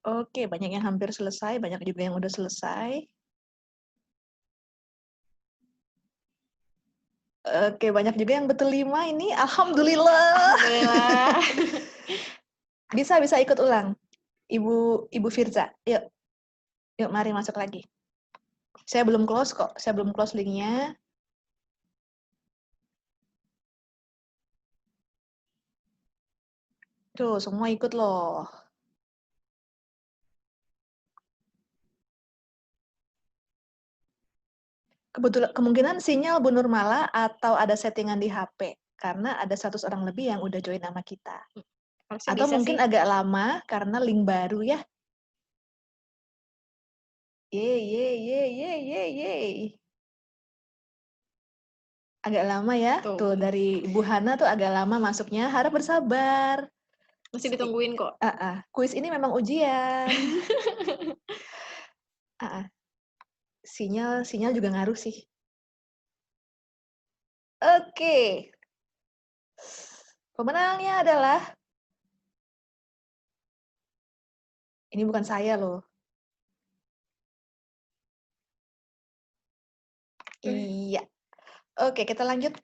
Oke, banyak yang hampir selesai, banyak juga yang udah selesai. Oke, banyak juga yang betul 5 ini. Alhamdulillah. Alhamdulillah. Bisa ikut ulang. Ibu Firza. Yuk, mari masuk lagi. Saya belum close kok. Saya belum close linknya. Tuh, semua ikut loh. Kebetulan kemungkinan sinyal Bu Nurmala atau ada settingan di HP karena ada 100 orang lebih yang udah join sama kita. Harusnya Atau bisa mungkin sih. agak lama karena link baru ya. Yeay. Agak lama ya. Tuh dari Ibu Hana tuh agak lama masuknya. Harap bersabar. Masih ditungguin kok. Kuis ini memang ujian. Sinyal juga ngaruh sih. Oke. Pemenangnya adalah ini bukan saya loh. Iya. Oke, kita lanjut.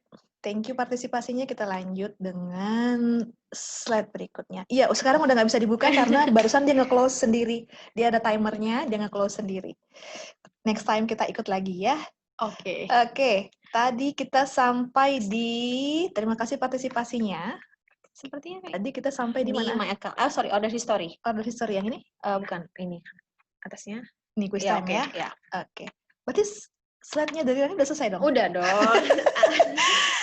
Thank you partisipasinya. Kita lanjut dengan slide berikutnya. Iya, sekarang udah nggak bisa dibuka karena barusan dia nge-close sendiri. Dia ada timernya, dia nge-close sendiri. Next time kita ikut lagi ya. Oke. Tadi kita sampai di... Terima kasih partisipasinya. Sepertinya kayak tadi kita sampai di mana? My account. Order history. Order history yang ini? Bukan, ini. Atasnya. Ini quiz time ya? Oke. Berarti slide-nya dari Rani udah selesai dong? Udah dong.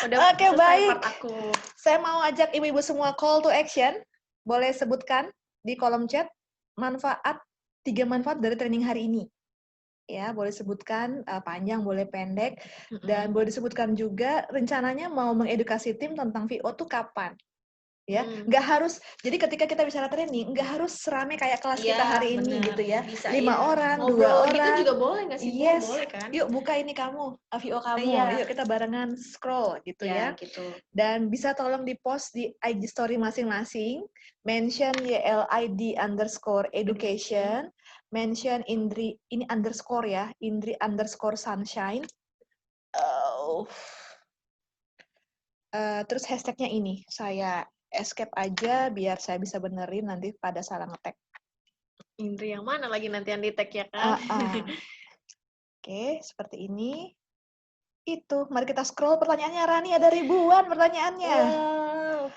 Udah Oke, baik. Part aku. Saya mau ajak ibu-ibu semua call to action. Boleh sebutkan di kolom chat 3 manfaat dari training hari ini. Ya, boleh sebutkan panjang, boleh pendek, dan boleh disebutkan juga rencananya mau mengedukasi tim tentang VO tuh kapan. Ya, nggak harus. Jadi ketika kita bicara training, nggak harus serame kayak kelas kita hari ini gitu ya. Bisa, 5 orang, 2 orang. Gitu juga boleh nggak sih? Yes. Boleh kan? Yuk buka ini kamu, VO kamu. Yuk kita barengan scroll gitu ya. Gitu. Dan bisa tolong di-post di IG story masing-masing. Mention YLID_education. Mention Indri, ini underscore ya, Indri_sunshine. Terus hashtagnya ini, saya escape aja biar saya bisa benerin nanti pada salah ngetek. Indri yang mana lagi nanti yang di-tag ya kan? Oke, seperti ini. Itu, mari kita scroll pertanyaannya. Rani, ada ribuan pertanyaannya. Wow.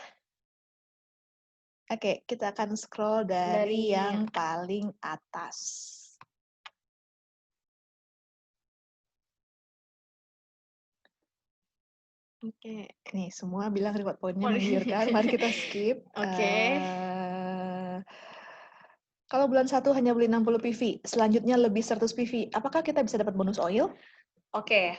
Oke, kita akan scroll dari yang paling atas. Oke, nih semua bilang reward point-nya menggiurkan. Mari kita skip. Kalau bulan 1 hanya beli 60 PV, selanjutnya lebih 100 PV, apakah kita bisa dapat bonus oil? Oke.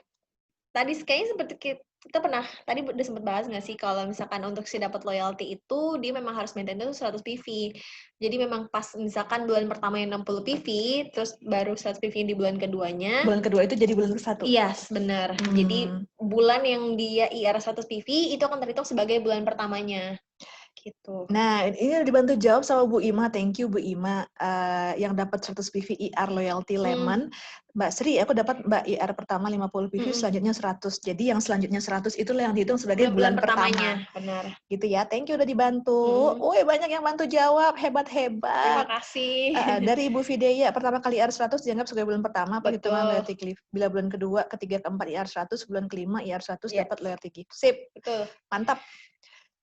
Tadi kayaknya seperti kita pernah, tadi udah sempat bahas nggak sih kalau misalkan untuk si dapat loyalty itu dia memang harus maintain itu 100 PV. Jadi memang pas misalkan bulan pertama yang 60 PV, terus baru 100 PV di bulan keduanya. Bulan kedua itu jadi bulan ke-1? Yes, benar. Jadi bulan yang dia IR 100 PV itu akan terhitung sebagai bulan pertamanya. Gitu. Nah, ini dibantu jawab sama Bu Ima. Thank you Bu Ima yang dapat 100 PV IR loyalty lemon. Mbak Sri, aku dapat Mbak IR pertama 50 PV, selanjutnya 100. Jadi yang selanjutnya 100 itulah yang dihitung sebagai bulan pertamanya. Benar. Gitu ya. Thank you udah dibantu. Woi, banyak yang bantu jawab. Hebat-hebat. Terima kasih. Dari Ibu Videya, pertama kali IR 100 dianggap sebagai bulan pertama perhitungan loyalty gift. Bila bulan kedua, ketiga, keempat IR 100, bulan kelima IR 100 dapat loyalty gift. Sip. Betul. Mantap.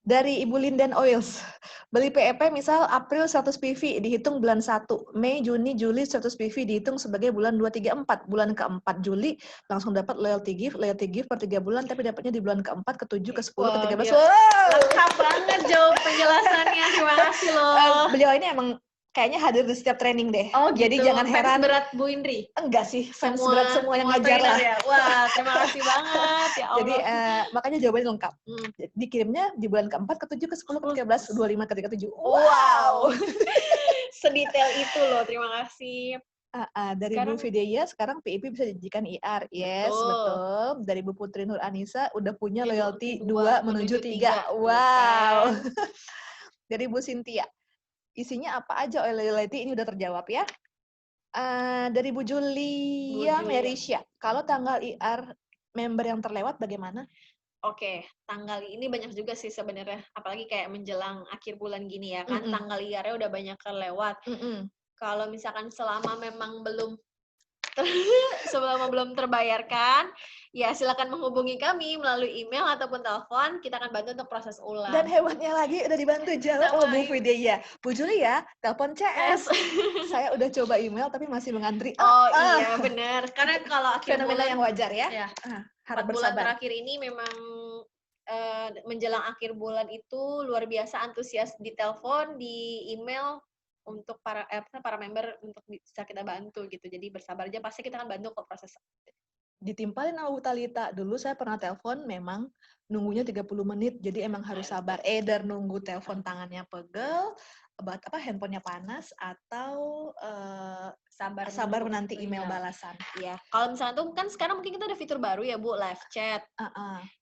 Dari Ibu Linden Oils, beli PEP misal April 100 PV dihitung bulan 1, Mei, Juni, Juli 100 PV dihitung sebagai bulan 2, 3, 4. Bulan ke-4 Juli langsung dapat loyalty gift per 3 bulan, tapi dapatnya di bulan ke-4, ke-7, ke-10, ke-13. Wow! Lengkap banget jawab penjelasannya, terima kasih loh. Beliau ini emang kayaknya hadir di setiap training deh. Oh gitu. Jadi jangan heran. Fans berat Bu Indri? Enggak sih, fans berat semua yang ngajar lah. Ya? Wah, terima kasih banget ya Allah. Jadi makanya jawabannya lengkap. Dikirimnya di bulan ke-4, ke-7, ke-10, ke-13, ke-25, ke-37. Wow. Sedetail itu loh, terima kasih. Dari Bu Videya sekarang PIP bisa dijadikan IR. Yes, betul. Dari Bu Putri Nur Anissa udah punya loyalty 2 menuju 3. Wow. Dari Bu Cynthia. Isinya apa aja loyalty ini udah terjawab ya. Dari Bu Julia Merisha, kalau tanggal IR member yang terlewat bagaimana? Oke, tanggal ini banyak juga sih sebenarnya, apalagi kayak menjelang akhir bulan gini ya kan, Mm-mm. tanggal liarnya udah banyak kelewat. Kalau misalkan selama memang belum terbayarkan, ya silakan menghubungi kami melalui email ataupun telepon, kita akan bantu untuk proses ulang. Dan hebatnya lagi udah dibantu jawab Sama sama Bu Fideya. Bu Julia, telepon CS. Saya udah coba email tapi masih mengantri. Iya benar, karena kalau akhir Fenomena bulan yang wajar ya. ya, Harap 4 bulan bersabar. terakhir ini memang menjelang akhir bulan itu luar biasa antusias di telepon, di email untuk para member untuk bisa kita bantu gitu. Jadi bersabar aja, pasti kita akan bantu kok proses. Ditimpalin sama Bu Talita. Dulu saya pernah telepon memang nunggunya 30 menit, jadi emang harus sabar. Either nunggu telepon tangannya pegel, handphonenya panas, atau sabar menanti email balasan. Iya. Kalau misalnya tuh kan sekarang mungkin kita ada fitur baru ya Bu, live chat.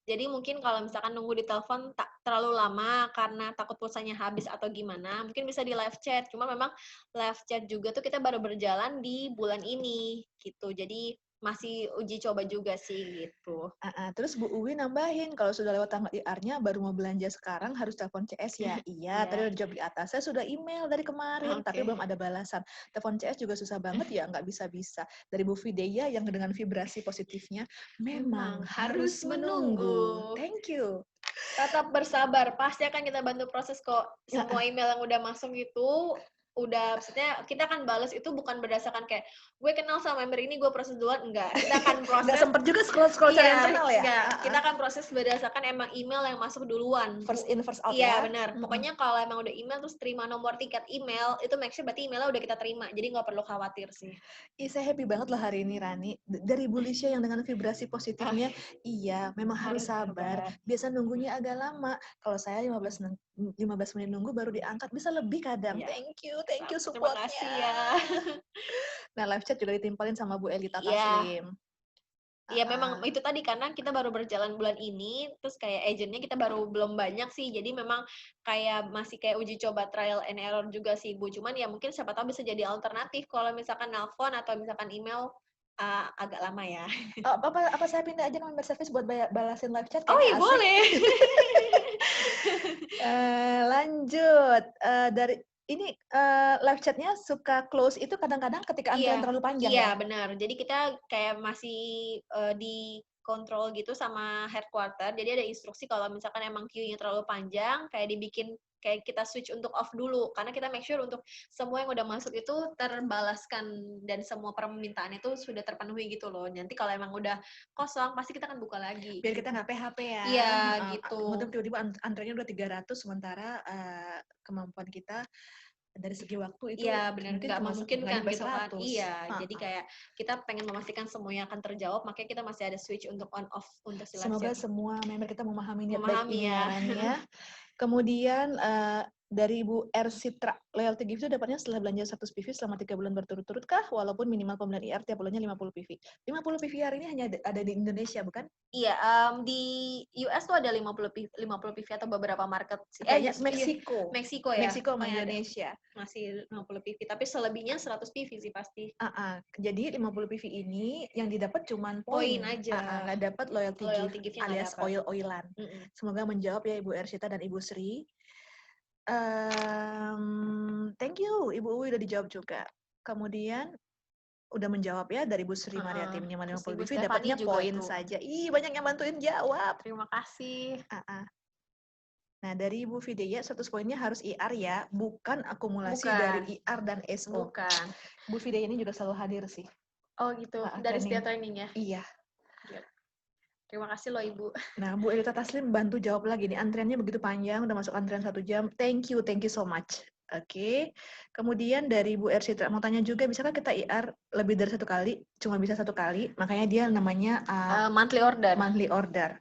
Jadi mungkin kalau misalkan nunggu di telepon tak terlalu lama karena takut pulsanya habis atau gimana, mungkin bisa di live chat. Cuma memang live chat juga tuh kita baru berjalan di bulan ini gitu. Jadi masih uji coba juga sih gitu. Terus Bu Uwi nambahin, kalau sudah lewat tanggal IR-nya baru mau belanja sekarang harus telepon CS ya. Iya, tadi udah dijawab di atas. Saya sudah email dari kemarin, tapi belum ada balasan. Telepon CS juga susah banget ya, nggak bisa-bisa. Dari Bu Fideya yang dengan vibrasi positifnya, memang harus menunggu. Thank you. Tetap bersabar, pasti akan kita bantu proses kok. Semua email yang udah masuk itu udah, maksudnya kita akan balas itu bukan berdasarkan kayak gue kenal sama member ini gue proses duluan, enggak. Kita akan proses. Nggak sempet juga scroll cari yang kenal ya. Enggak. Kita akan proses berdasarkan emang email yang masuk duluan. First in first out ya. Iya benar. Pokoknya kalau emang udah email terus terima nomor tiket email, itu make sure berarti emailnya udah kita terima. Jadi nggak perlu khawatir sih. Saya happy banget loh hari ini Rani. Dari Bu Lisha yang dengan vibrasi positifnya, iya memang harus sabar. Biasa nunggunya agak lama. Kalau saya 15 menit nunggu baru diangkat, bisa lebih kadang. Thank you supportnya. Terima kasih ya. Nah, live chat juga ditimpalin sama Bu Elita Taslim. Iya memang itu tadi karena kita baru berjalan bulan ini, terus kayak agentnya kita baru belum banyak sih, jadi memang kayak masih kayak uji coba trial and error juga sih Bu. Cuman ya mungkin siapa tahu bisa jadi alternatif kalau misalkan nelpon atau misalkan email agak lama ya. Apa saya pindah aja member service buat balasin live chat? Oh iya boleh. Lanjut dari ini live chatnya suka close itu kadang-kadang ketika antrian terlalu panjang ya? Iya benar. Jadi kita kayak masih di kontrol gitu sama headquarter. Jadi ada instruksi kalau misalkan emang queue-nya terlalu panjang, kayak dibikin kayak kita switch untuk off dulu. Karena kita make sure untuk semua yang udah masuk itu terbalaskan dan semua permintaan itu sudah terpenuhi gitu loh. Nanti kalau emang udah kosong, pasti kita akan buka lagi. Biar kita nggak PHP ya. Iya gitu. Mungkin tiba-tiba antriannya udah 300, sementara kemampuan kita dari segi waktu itu benar, nggak memungkinkan gitu kan. Jadi kayak kita pengen memastikan semuanya akan terjawab, makanya kita masih ada switch untuk on off untuk si live chat. Semoga semua member kita memahami niat baik ini ya. Kemudian dari Ibu R. Citra, loyalty gift itu dapatnya setelah belanja 100 PV selama 3 bulan berturut-turut kah? Walaupun minimal pembelian IR tiap bulannya 50 PV. 50 PV hari ini hanya ada di Indonesia, bukan? Iya, di US tuh ada 50 PV atau beberapa market. Meksiko. Meksiko ya? Meksiko sama Indonesia. Masih 50 PV, tapi selebihnya 100 PV sih pasti. Jadi 50 PV ini yang didapat cuma poin aja. Nggak dapat loyalty gift alias oil-oilan. Semoga menjawab ya Ibu Ersita dan Ibu Sri. Thank you, Ibu Uwi udah dijawab juga. Kemudian udah menjawab ya dari Bu Sri Mariati minimal 50 PV dapatnya poin saja. Banyak yang bantuin jawab. Terima kasih. Nah, dari Ibu Fideya 100 poinnya harus IR ya, bukan akumulasi dari IR dan SO. Bukan. Bu Fideya ini juga selalu hadir sih. Oh gitu, dari setiap training ya? Iya. Terima kasih loh Ibu. Nah, Bu Elita Taslim bantu jawab lagi nih, antriannya begitu panjang, udah masuk antrian 1 jam. Thank you so much. Oke. Kemudian dari Bu R. Citra mau tanya juga, bisakah kita IR lebih dari 1 kali? Cuma bisa 1 kali, makanya dia namanya monthly order. Monthly order.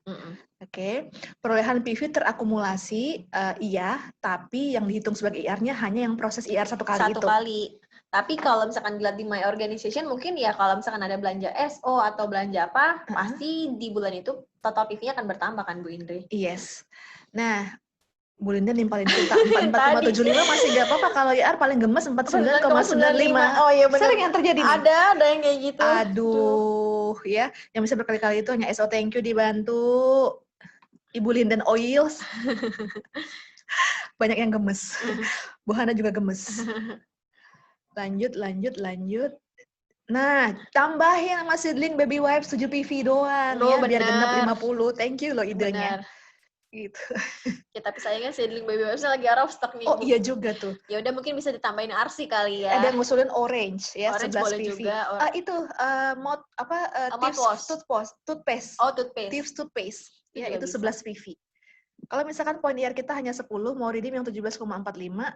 Oke. Perolehan PV terakumulasi, iya, tapi yang dihitung sebagai IR-nya hanya yang proses IR 1 kali itu. 1 kali. Tapi kalau misalkan dilihat di My Organization, mungkin ya kalau misalkan ada belanja SO atau belanja apa, pasti di bulan itu total PV-nya akan bertambah kan Bu Indri? Yes. Nah, Bu Linda nimpalin kita 44,75 masih nggak apa-apa. Kalau IR paling gemes 49,95. Oh iya benar. Sering yang terjadi nih. Ada yang kayak gitu. Aduh, ya. Yang bisa berkali-kali itu hanya SO thank you dibantu. Ibu Linden Oils. Banyak yang gemes. Bu Hana juga gemes. Lanjut. Nah, tambahin sama Seedling Baby Wipes 7 PV doang Oh, ya, biar genap bener. 50. Thank you loh idenya. Benar. Gitu. Ya tapi sayangnya Seedling Baby Wipes lagi out of stock nih, Oh Bu. iya juga tuh. Ya udah mungkin bisa ditambahin RC kali ya. Ada yang ngusulin orange ya, Orange 11 boleh PV. juga. Tips Mouthwash. toothpaste. Oh, toothpaste. Tips toothpaste. Ya, juga itu bisa. 11 PV. Kalau misalkan poin IR kita hanya 10, mau redeem yang 17,45,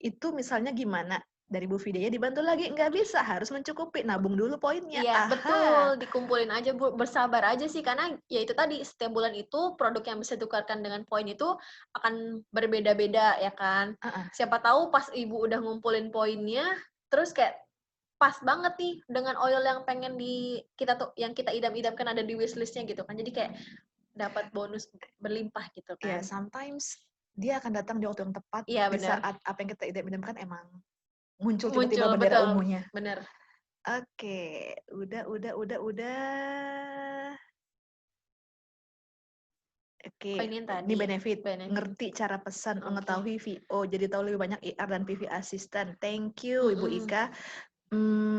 itu misalnya gimana? Dari Bu Vidya dibantu lagi, nggak bisa, harus mencukupi, nabung dulu poinnya. Iya, Aha. betul. Dikumpulin aja, Bu. Bersabar aja sih, karena ya itu tadi, setiap bulan itu produk yang bisa ditukarkan dengan poin itu akan berbeda-beda, ya kan? Siapa tahu pas Ibu udah ngumpulin poinnya, terus kayak pas banget nih dengan oil yang pengen yang kita idam-idamkan ada di wishlist-nya gitu kan. Jadi kayak dapat bonus berlimpah gitu kan. Ya, sometimes dia akan datang di waktu yang tepat, Iya, di benar. saat apa yang kita idam-idamkan emang muncul tiba-tiba bendera betul. ungunya. Bener. Oke, udah. Oke, Oh, ini yang tadi. ini benefit. Benefit. Ngerti cara pesan, Oke. mengetahui VO, jadi tahu lebih banyak IR dan PV assistant. Thank you, Ibu Ika.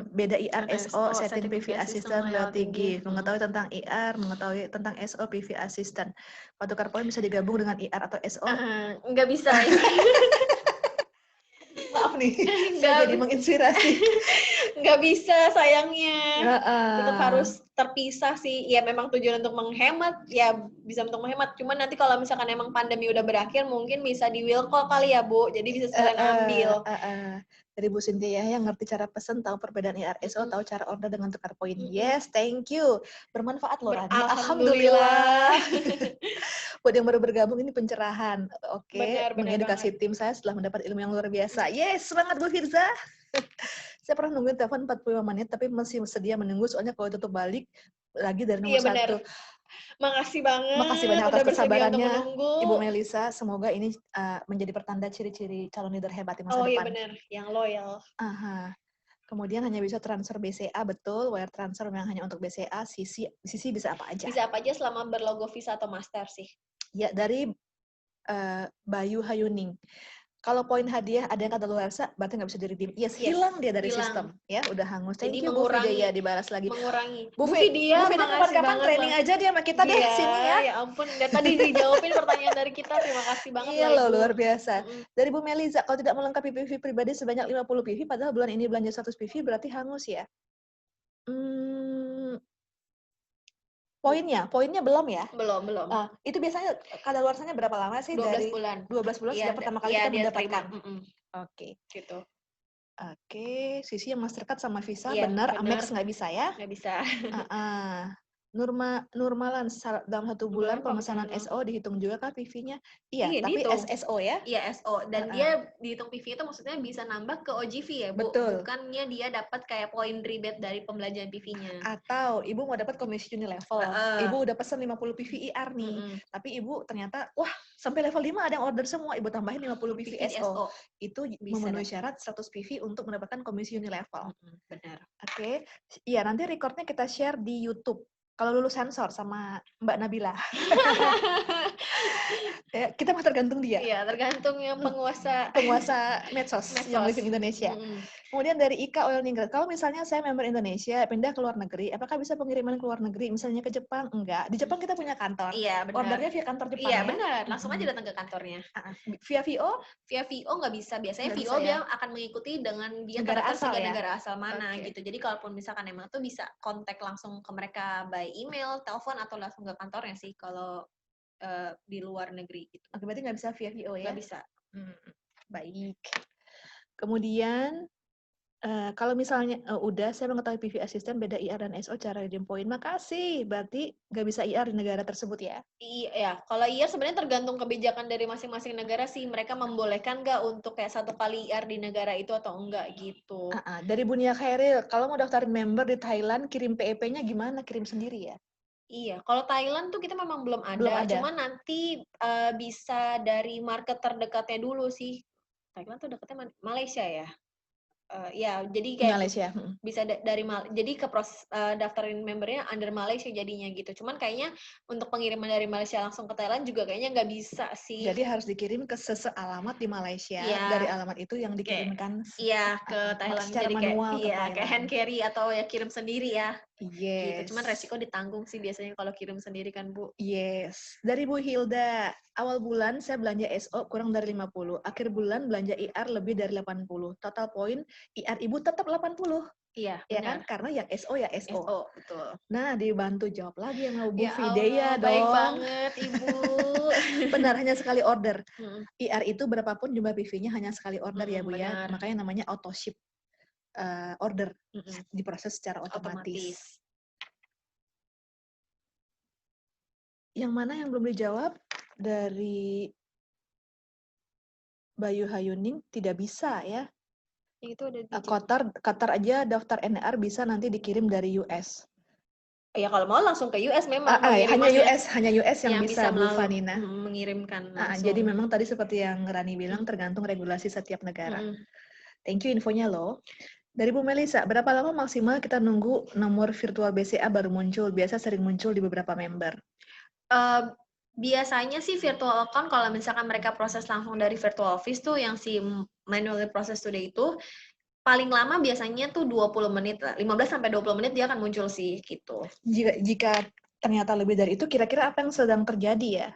Beda IR SO, setting PV assistant, loyalty gift. Mengetahui tentang IR, mengetahui tentang SO, PV assistant. Pak tukar poin bisa digabung dengan IR atau SO? Nggak bisa ini. Maaf nih, saya jadi menginspirasi. Nggak bisa sayangnya. Heeh. Tetap harus terpisah sih. Ya memang tujuan untuk menghemat, ya bisa untuk menghemat. Cuman nanti kalau misalkan emang pandemi udah berakhir, mungkin bisa di will call kali ya, Bu. Jadi bisa sekalian ambil. Dari Bu Cynthia yang ngerti cara pesan, tahu perbedaan IRSO, tahu cara order dengan tukar poin. Yes, thank you. Bermanfaat loh, Rani. Alhamdulillah. Buat yang baru bergabung, ini pencerahan. Oke, Benar mengedukasi tim saya setelah mendapat ilmu yang luar biasa. Yes, semangat Bu Firza. Saya pernah nungguin telepon 45 menit, tapi masih sedia menunggu, soalnya kalau tutup balik, lagi dari nomor 1. Makasih banget. Makasih banyak atas udah bersedia kesabarannya, untuk menunggu. Ibu Melisa. Semoga ini menjadi pertanda ciri-ciri calon leader hebat di masa depan. Oh iya benar, yang loyal. Kemudian hanya bisa transfer BCA, betul. Wire transfer yang hanya untuk BCA, CC bisa apa aja? Bisa apa aja selama berlogo Visa atau Master sih. Ya, dari Bayu Hayuning. Kalau poin hadiah ada yang kadaluarsa, berarti nggak bisa di-redeem. Yes, hilang dia dari sistem. Ya, udah hangus. Thank you, Bu Vidya, dibalas lagi. Mengurangi. Bu Vidya kapan-kapan training aja dia sama kita deh, sini ya. Ya ampun, tadi dijawabin pertanyaan dari kita. Terima kasih banget iya loh, luar biasa. Dari Bu Meliza, kalau tidak melengkapi PV pribadi sebanyak 50 PV, padahal bulan ini belanja 100 PV, berarti hangus ya? Poinnya belum ya? Belum. Itu biasanya kadaluarsanya berapa lama sih? 12 bulan. 12 bulan sejak pertama kali kita mendapatkan. Oke. Gitu. Oke, Sisi yang Mastercard sama Visa, Iya, benar. Amex nggak bisa ya? Nggak bisa. Normalan dalam 1 bulan pemesanan SO dihitung juga kah PV-nya? Iya, tapi dihitung. SSO ya? Iya, SO. Dan dia dihitung PV itu maksudnya bisa nambah ke OGV ya, Bu? Betul. Bukannya dia dapat kayak poin rebate dari pembelanjaan PV-nya. Atau Ibu mau dapat komisi Unilevel. Ibu udah pesan 50 PV IR nih. Tapi Ibu ternyata, wah sampai level 5 ada yang order semua. Ibu tambahin 50 PV SO. Itu memenuhi syarat 100 PV untuk mendapatkan komisi Unilevel. Benar. Oke. Iya, nanti recordnya kita share di YouTube. Kalau lulus sensor sama Mbak Nabila. Ya, kita mah tergantung dia. Iya, tergantung yang penguasa medsos yang live in Indonesia. Kemudian dari Ika Oil Ningrat, kalau misalnya saya member Indonesia, pindah ke luar negeri, apakah bisa pengiriman ke luar negeri, misalnya ke Jepang? Enggak. Di Jepang kita punya kantor. Iya, benar. Ordernya via kantor Jepang ya? ya? Iya, benar. Langsung aja datang ke kantornya. Via VO? Via VO nggak bisa. Biasanya Nggak VO bisa, dia akan mengikuti dengan dia negara asal ya? negara asal mana gitu. Jadi kalaupun misalkan emang tuh bisa kontak langsung ke mereka by email, telepon, atau langsung ke kantornya sih kalau di luar negeri gitu. Oke, berarti nggak bisa via VO ya? Nggak bisa. Baik. Kemudian kalau misalnya udah saya mengetahui PV Assistant beda IR dan SO cara redeem point. Makasih. Berarti nggak bisa IR di negara tersebut ya? Iya, kalau IR sebenarnya tergantung kebijakan dari masing-masing negara sih. Mereka membolehkan nggak untuk kayak 1 kali IR di negara itu atau enggak gitu. Dari Bunia Khairil, kalau mau daftarin member di Thailand, kirim PEP-nya gimana? Kirim sendiri ya? Iya, kalau Thailand tuh kita memang belum ada. Cuma nanti bisa dari market terdekatnya dulu sih. Thailand tuh dekatnya Malaysia ya? Ya, jadi Di kayak Malaysia. bisa jadi ke proses daftarin membernya under Malaysia jadinya gitu. Cuman kayaknya untuk pengiriman dari Malaysia langsung ke Thailand juga kayaknya nggak bisa sih. Jadi harus dikirim ke alamat di Malaysia. Iya. Dari alamat itu yang Kayak, dikirimkan iya ke Thailand secara jadi manual ke kayak Thailand. hand carry atau ya kirim sendiri ya. Gitu. Yes. Cuman resiko ditanggung sih biasanya kalau kirim sendiri kan, Bu. Yes. Dari Bu Hilda, awal bulan saya belanja SO kurang dari 50. Akhir bulan belanja IR lebih dari 80. Total poin IR Ibu tetap 80. Iya, Ya benar. kan? Karena yang SO ya SO. SO, betul. Nah, dibantu jawab lagi sama Bu Ya Fidea Allah, baik dong. banget, Ibu. Benar, hanya sekali order. Mm, IR itu berapapun jumlah PV-nya hanya sekali order ya Bu ya. benar. Makanya namanya auto ship order. Mm-mm. Diproses secara otomatis. Otomatis. Yang mana yang belum dijawab dari Bayu Hayuning tidak bisa ya. Itu ada dijawab. Qatar aja daftar NR bisa nanti dikirim dari US. Ya kalau mau langsung ke US memang Hanya US yang bisa Bu melalui Fanina. mengirimkan langsung. Jadi memang tadi seperti yang Rani bilang tergantung regulasi setiap negara. Thank you infonya loh. Dari Bu Melisa, berapa lama maksimal kita nunggu nomor virtual BCA baru muncul? Biasa sering muncul di beberapa member. Biasanya sih virtual account kalau misalkan mereka proses langsung dari virtual office tuh yang si manual process today itu paling lama biasanya tuh 20 menit, 15 sampai 20 menit dia akan muncul sih gitu. Jika ternyata lebih dari itu, kira-kira apa yang sedang terjadi ya?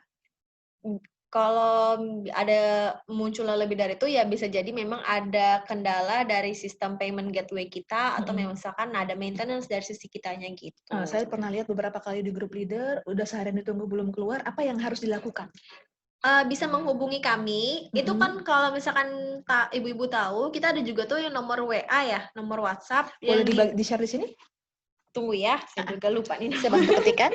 Kalau ada munculnya lebih dari itu ya bisa jadi memang ada kendala dari sistem payment gateway kita atau misalkan ada maintenance dari sisi kitanya gitu. Saya pernah lihat beberapa kali di grup leader, udah seharian ditunggu belum keluar, apa yang harus dilakukan? Bisa menghubungi kami. Itu kan kalau misalkan ibu-ibu tahu, kita ada juga tuh yang nomor WA ya, nomor WhatsApp. Boleh di-share di sini? Tunggu ya, saya juga lupa nih. Saya bantu ketikkan.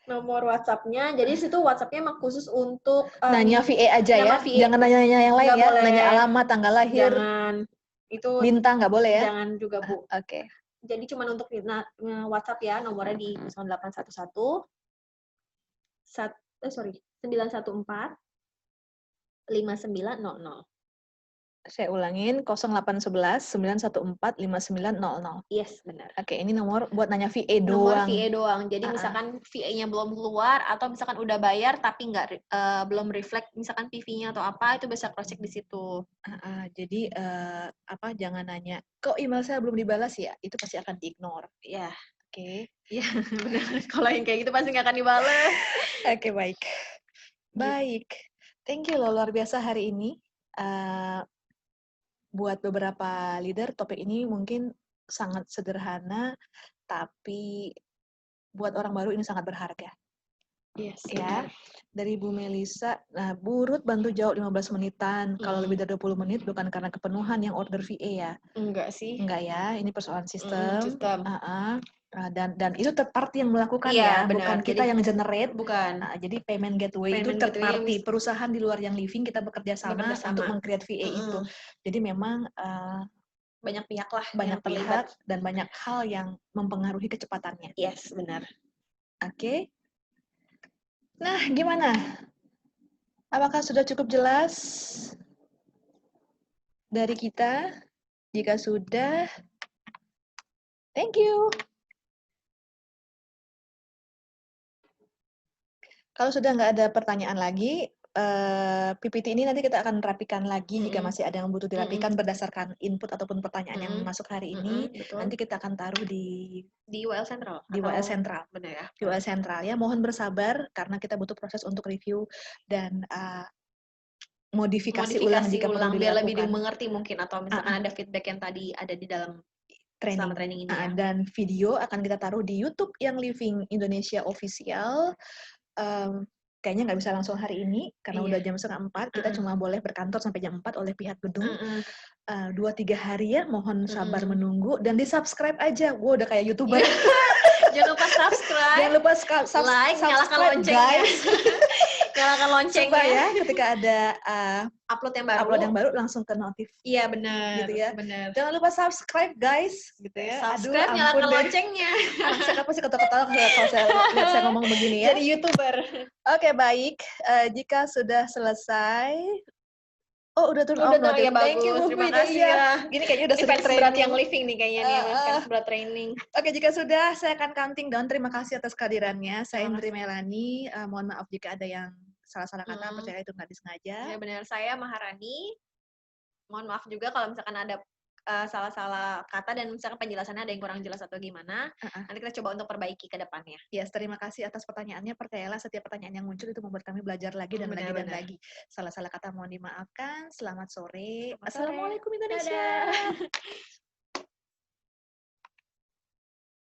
Nomor WhatsApp-nya, jadi situ WhatsApp-nya emang khusus untuk nanya VA aja ya, VA. Jangan nanya-nanya yang lain Nggak ya, boleh. Nanya alamat, tanggal lahir, Jangan, itu bintang nggak boleh ya? Jangan juga Bu. Oke. Jadi cuma untuk WhatsApp ya, nomornya di 0811 914 5900. Saya ulangin 0811 914 5900. Yes, benar. Oke, ini nomor buat nanya VA doang. Nomor VA doang. Jadi misalkan VA-nya belum keluar atau misalkan udah bayar tapi belum reflect misalkan PV-nya atau apa, itu bisa cross check di situ. Jadi jangan nanya, kok email saya belum dibalas ya? Itu pasti akan di-ignore. Ya. Oke. Iya, benar. Kalau yang kayak gitu pasti nggak akan dibalas. Oke, baik. Baik. Thank you loh, luar biasa hari ini. Buat beberapa leader, topik ini mungkin sangat sederhana, tapi buat orang baru ini sangat berharga. Yes, ya. Dari Bu Melisa, nah Bu Ruth bantu jawab 15 menitan. Kalau lebih dari 20 menit bukan karena kepenuhan yang order VA ya? Enggak sih. Enggak ya, ini persoalan sistem. Sistem. Dan itu third party yang melakukan Iya, ya, benar. bukan kita Jadi, yang generate. Bukan. Jadi payment gateway itu third party, perusahaan di luar yang living kita bekerja sama untuk meng-create VA itu. Jadi memang banyak pihak lah, banyak pihak dan banyak hal yang mempengaruhi kecepatannya. Yes, benar. Oke. Nah, gimana? Apakah sudah cukup jelas dari kita? Jika sudah, thank you. Kalau sudah nggak ada pertanyaan lagi, PPT ini nanti kita akan rapikan lagi jika masih ada yang butuh dirapikan berdasarkan input ataupun pertanyaan yang masuk hari ini. Nanti kita akan taruh di UL Central. Di UL Central. Benar ya? Di UL Central ya. Mohon bersabar karena kita butuh proses untuk review dan modifikasi ulang jika perlu dilakukan. Biar lebih dimengerti mungkin atau misalkan ada feedback yang tadi ada di dalam training ini ya. Dan video akan kita taruh di YouTube yang Living Indonesia Official. Kayaknya nggak bisa langsung hari ini karena udah jam 3:30. Kita cuma boleh berkantor sampai jam 4 oleh pihak gedung. 2-3 hari ya, mohon sabar menunggu dan di-subscribe aja. Udah kayak YouTuber. Jangan lupa subscribe. Jangan lupa like, nyalakan loncengnya. Nyalakan loncengnya. Supaya ketika ada upload yang baru langsung ke notif. Iya, benar. Gitu ya. Benar. Jangan lupa subscribe guys, gitu ya. Subscribe, nyalakan loncengnya. Saya kenapa sih ketawa-ketawa kalau saya ngomong begini ya. Jadi YouTuber. Oke, baik. Jika sudah selesai, Oh, udah turun Udah off tuh, ya noted. Thank you, bagus. Bu Terima Fida. kasih Iya. ya. Gini kayaknya udah Ini sering fans berat yang training. living nih kayaknya nih, fans berat training. Oke, jika sudah, saya akan counting down. Terima kasih atas kehadirannya. Saya Terima Indri kasih. Melani. Mohon maaf jika ada yang salah-salah kata, Hmm. percaya itu nggak disengaja. Ya benar, saya Maharani. Mohon maaf juga kalau misalkan ada salah-salah kata dan misalkan penjelasannya ada yang kurang jelas atau gimana. Nanti kita coba untuk perbaiki ke depannya. Yes, terima kasih atas pertanyaannya. Percayalah setiap pertanyaan yang muncul itu membuat kami belajar lagi dan lagi dan Benar-benar. lagi. Salah-salah kata mohon dimaafkan. Selamat sore. Selamat sore. Assalamualaikum Indonesia. Dadah.